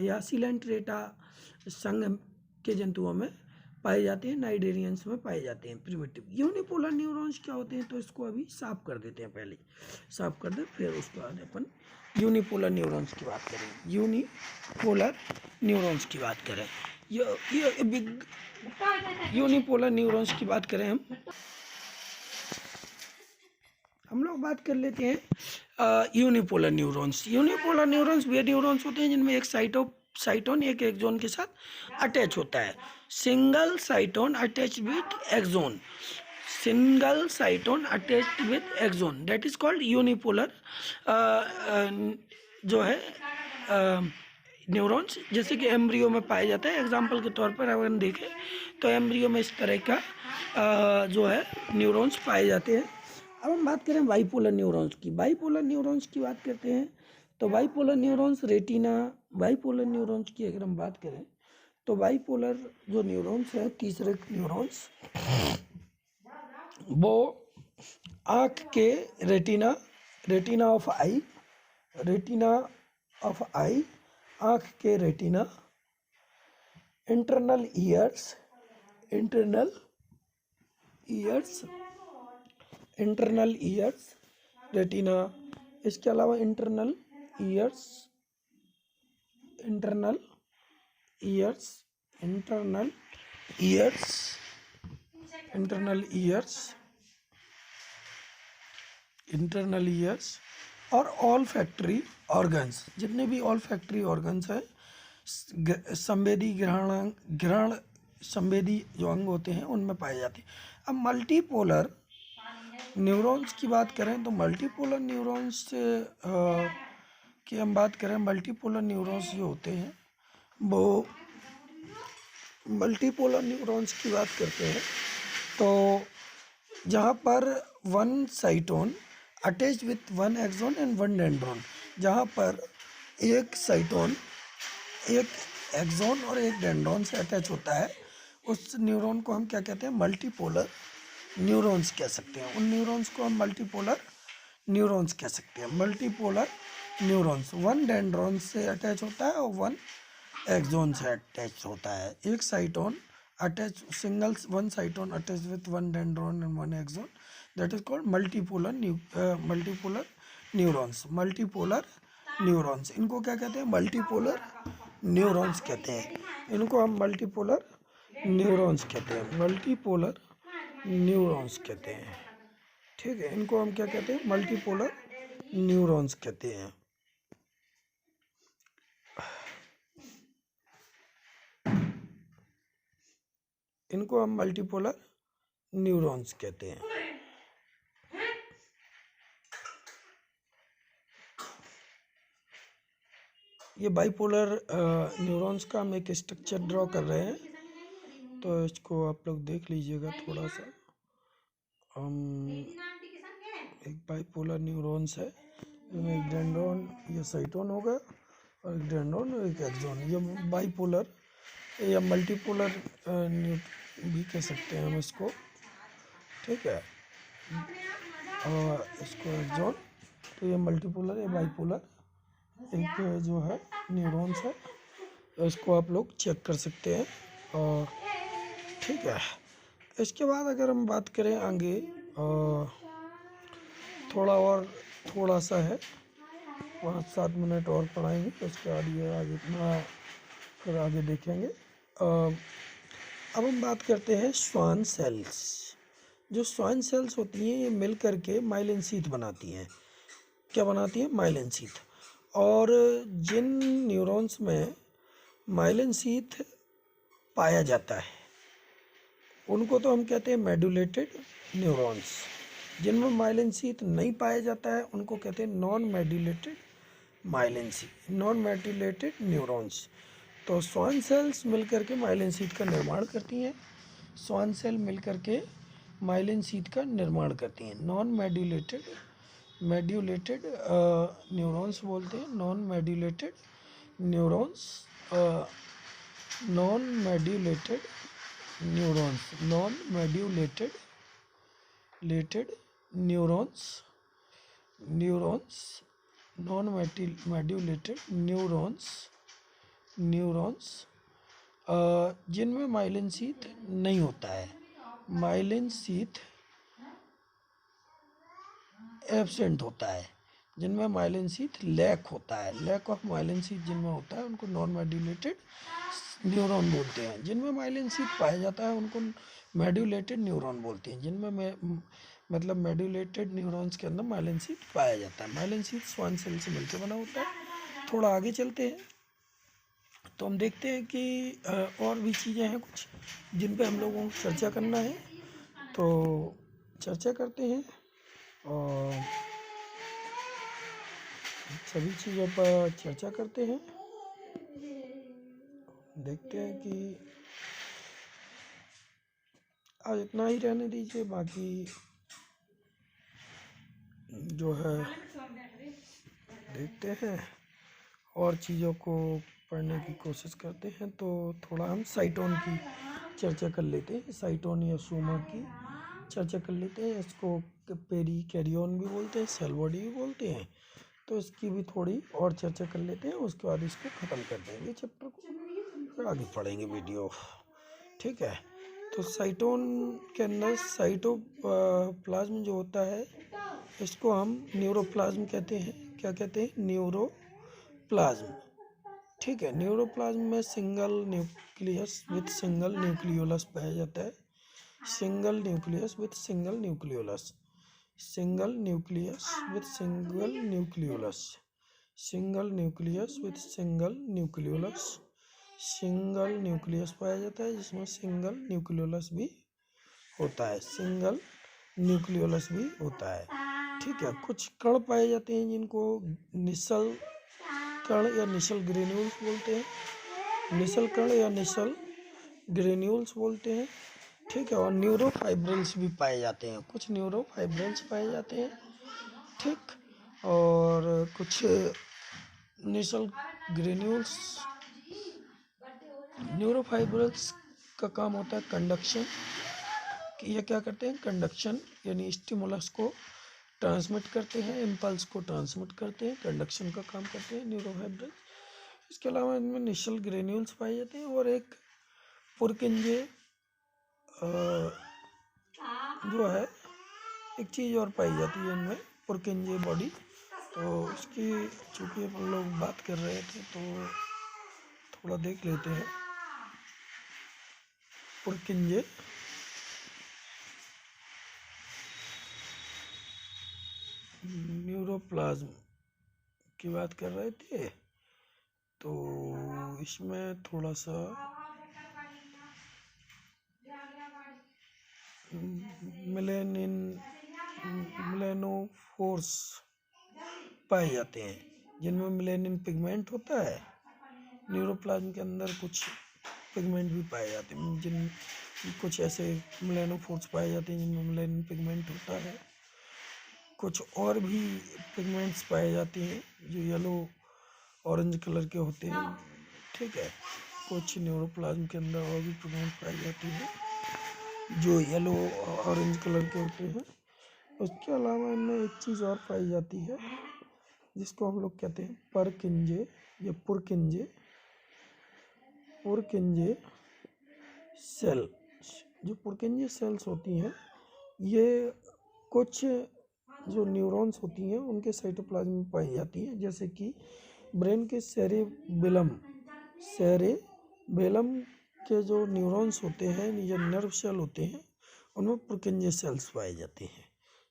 या सिलेंट्रेटा संघ के जंतुओं में पाए जाते हैं, नाइडेरियंस में पाए जाते हैं प्रिमिटिव। यूनिपोलर न्यूरॉन्स क्या होते हैं? तो इसको अभी साफ कर देते हैं, पहले साफ कर दे, फिर उसके बाद अपन यूनिपोलर न्यूरॉन्स की बात करें, यूनिपोलर न्यूरॉन्स की बात करें, ये बिग यूनिपोलर न्यूरॉन्स की बात करें हम लोग बात कर लेते हैं यूनिपोलर न्यूरॉन्स। यूनिपोलर न्यूरॉन्स वे न्यूरॉन्स होते हैं जिनमें एक साइटोन एक एक्सोन के साथ अटैच होता है, single cyton attach with axon, single cyton attached with axon, that is called unipolar जो है न्यूरॉन्स, जैसे कि एम्ब्रियो में पाया जाता है। एग्जाम्पल के तौर पर अगर हम देखें तो एम्ब्रियो में इस तरह का जो है न्यूरॉन्स पाए जाते हैं। अब हम बात करें बाइपोलर न्यूरॉन्स की, बाइपोलर न्यूरॉन्स की बात करते हैं तो bipolar neurons retina, bipolar neurons की अगर हम बात करें तो बाइपोलर जो न्यूरॉन्स है, तीसरे न्यूरॉन्स, वो आँख के retina, retina of eye, retina of eye, आँख के retina, internal ears, internal ears, internal ears, retina, इसके अलावा internal ears, internal ears, internal ears, internal ears, internal ears, और ऑल फैक्ट्री ऑर्गन्स, जितने भी ऑल फैक्ट्री ऑर्गन्स हैं, संवेदी ग्रहण संवेदी जो अंग होते हैं उनमें पाए जाते हैं। अब मल्टीपोलर न्यूरॉन्स की बात करें तो मल्टीपोलर न्यूरॉन्स की हम बात करें, मल्टीपोलर न्यूरॉन्स जो होते हैं वो, मल्टीपोलर न्यूरॉन्स की बात करते हैं तो जहाँ पर one cyton attach with one axon and one dendron, जहाँ पर एक साइटोन एक एक्सोन और एक डेंड्रॉन से अटैच होता है, उस न्यूरॉन को हम क्या कहते हैं? मल्टीपोलर न्यूरॉन्स कह सकते हैं। उन न्यूरॉन्स को हम मल्टीपोलर न्यूरॉन्स कह सकते हैं। मल्टीपोलर न्यूरॉन्स वन डेंड्रॉन से अटैच होता है और वन एक्सोन से अटैच होता है। एक cyton attach, single one cyton attach with one dendron and one axon, that is called multipolar multipolar neurons, multipolar neurons. इनको क्या कहते हैं? मल्टीपोलर न्यूरॉन्स कहते हैं। इनको हम मल्टीपोलर न्यूरॉन्स कहते हैं, मल्टीपोलर न्यूरॉन्स कहते हैं। ठीक है, इनको हम क्या कहते हैं? मल्टीपोलर न्यूरॉन्स कहते हैं। इनको हम मल्टीपोलर न्यूरॉन्स कहते हैं। ये बाइपोलर न्यूरॉन्स का हम एक स्ट्रक्चर ड्रॉ कर रहे हैं, तो इसको आप लोग देख लीजिएगा थोड़ा सा। हम एक बाइपोलर न्यूरॉन्स है, इसमें एक डेंड्रॉन या साइटोन होगा और एक डेंड्रॉन और एक एक्सॉन। ये बाइपोलर या मल्टीपोलर भी कह सकते हैं हम इसको, ठीक है। और इसको एक्सॉन, तो ये मल्टीपोलर या बाइपोलर एक जो है न्यूरॉन्स है, इसको आप लोग चेक कर सकते हैं। और ठीक है, इसके बाद अगर हम बात करें आगे, थोड़ा सा है, 5-7 मिनट और पढ़ाएंगे, उसके बाद ये आगे फिर आगे देखेंगे। अब हम बात करते हैं श्वान सेल्स। जो श्वान सेल्स होती हैं ये मिल करके माइलिन शीथ बनाती हैं। क्या बनाती हैं? Myelin sheath. और जिन न्यूरॉन्स में माइलिन शीथ पाया जाता है उनको तो हम कहते हैं मेडुलेटेड न्यूरॉन्स। जिनमें माइलिन शीथ नहीं पाया जाता है उनको कहते हैं नॉन मेडुलेटेड न्यूरॉन्स। तो श्वान सेल्स मिलकर के माइलिन शीथ का निर्माण करती हैं। श्वान सेल मिलकर के माइलिन शीथ का निर्माण करती हैं। नॉन मेडुलेटेड न्यूरॉन्स बोलते हैं। Non medullated neurons non medullated neurons जिनमें माइलिन शीथ नहीं होता है। माइलिन शीथ एब्सेंट होता है। जिनमें माइलिन शीथ लैक होता है, लैक ऑफ माइलिन शीथ जिनमें होता है उनको नॉन मेडुलेटेड न्यूरॉन बोलते हैं। जिनमें माइलिन शीथ पाया जाता है उनको मेडुलेटेड न्यूरॉन बोलते हैं। जिनमें मतलब मेडुलेटेड न्यूरॉन्स के अंदर माइलिन शीथ पाया जाता है। माइलिन शीथ श्वान सेल से मिलकर बना होता है। थोड़ा आगे चलते हैं तो हम देखते हैं कि और भी चीज़ें हैं कुछ जिन पे हम लोगों को चर्चा करना है, तो चर्चा करते हैं और सभी चीज़ों पर चर्चा करते हैं। देखते हैं कि आज इतना ही रहने दीजिए, बाकी जो है देखते हैं और चीज़ों को पढ़ने की कोशिश करते हैं। तो थोड़ा हम साइटोन की चर्चा कर लेते हैं। साइटोन या सूमा की चर्चा कर लेते हैं। इसको पेरी कैरियन भी बोलते हैं, सेल बॉडी भी बोलते हैं। तो इसकी भी थोड़ी और चर्चा कर लेते हैं, उसके बाद इसको ख़त्म कर देंगे चैप्टर को, फिर आगे पढ़ेंगे वीडियो, ठीक है। तो साइटोन के अंदर साइटोप्लाज्म जो होता है इसको हम न्यूरोप्लाज्म कहते हैं। क्या कहते हैं? न्यूरोप्लाज्म, ठीक है। न्यूरोप्लाज्म में single nucleus with single nucleolus पाया जाता है। Single nucleus with single nucleolus, single nucleus with single nucleolus, single nucleus with single nucleolus, single nucleus पाया जाता है जिसमें सिंगल न्यूक्लियोलस भी होता है, सिंगल न्यूक्लियोलस भी होता है, ठीक है। कुछ कण पाए जाते हैं जिनको निसल कण या निसल ग्रेन्यूल्स बोलते हैं। निसल कण या निसल ग्रेन्यूल्स बोलते हैं, ठीक है। और न्यूरोफाइब्रिल्स भी पाए जाते हैं। कुछ न्यूरोफाइब्रिल्स पाए जाते हैं, ठीक। और कुछ निसल ग्रेन्यूल्स। न्यूरोफाइब्रिल्स का काम होता है कंडक्शन। ये क्या करते हैं? कंडक्शन यानी स्टिमुलस को ट्रांसमिट करते हैं, इम्पल्स को ट्रांसमिट करते हैं, कंडक्शन का काम करते हैं न्यूरोफाइब्रिल्स। इसके अलावा इनमें निशल ग्रेन्यूल्स पाए जाते हैं। और एक पुरकिंजे जो है एक चीज़ और पाई जाती है इनमें, पुरकिंजे बॉडी। तो उसकी चूँकि हम लोग बात कर रहे थे तो थोड़ा देख लेते हैं। पुरकिंजे न्यूरोप्लाज्म की बात कर रहे थे, तो इसमें थोड़ा सा मेलानोफोर्स पाए जाते हैं जिनमें मेलानिन पिगमेंट होता है न्यूरोप्लाज्म के अंदर कुछ पिगमेंट भी पाए जाते हैं, जिन कुछ ऐसे मेलानोफोर्स पाए जाते हैं जिनमें मेलानिन पिगमेंट होता है। कुछ और भी पिगमेंट्स पाए जाते हैं जो येलो ऑरेंज कलर के होते हैं, ठीक है। कुछ न्यूरोप्लाज्म के अंदर और भी पिगमेंट पाए जाते हैं जो येलो ऑरेंज कलर के होते हैं। उसके अलावा इनमें एक चीज़ और पाई जाती है जिसको हम लोग कहते हैं परकिंजे या पुरकिंजे पुरकिंजे सेल। जो पुरकिंजे सेल्स होती हैं ये कुछ जो न्यूरॉन्स होती हैं उनके साइटोप्लाज्म में पाई जाती हैं, जैसे कि ब्रेन के सेरेबेलम के जो न्यूरॉन्स होते हैं या नर्व सेल होते हैं उनमें पुरकिंजे सेल्स पाई जाती हैं,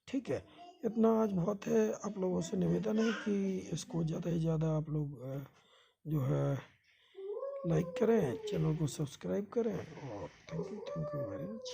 ठीक है। इतना आज बहुत है। आप लोगों से निवेदन है कि इसको ज़्यादा से ज़्यादा आप लोग जो है लाइक करें, चैनल को सब्सक्राइब करें और थैंक यू वेरी मच।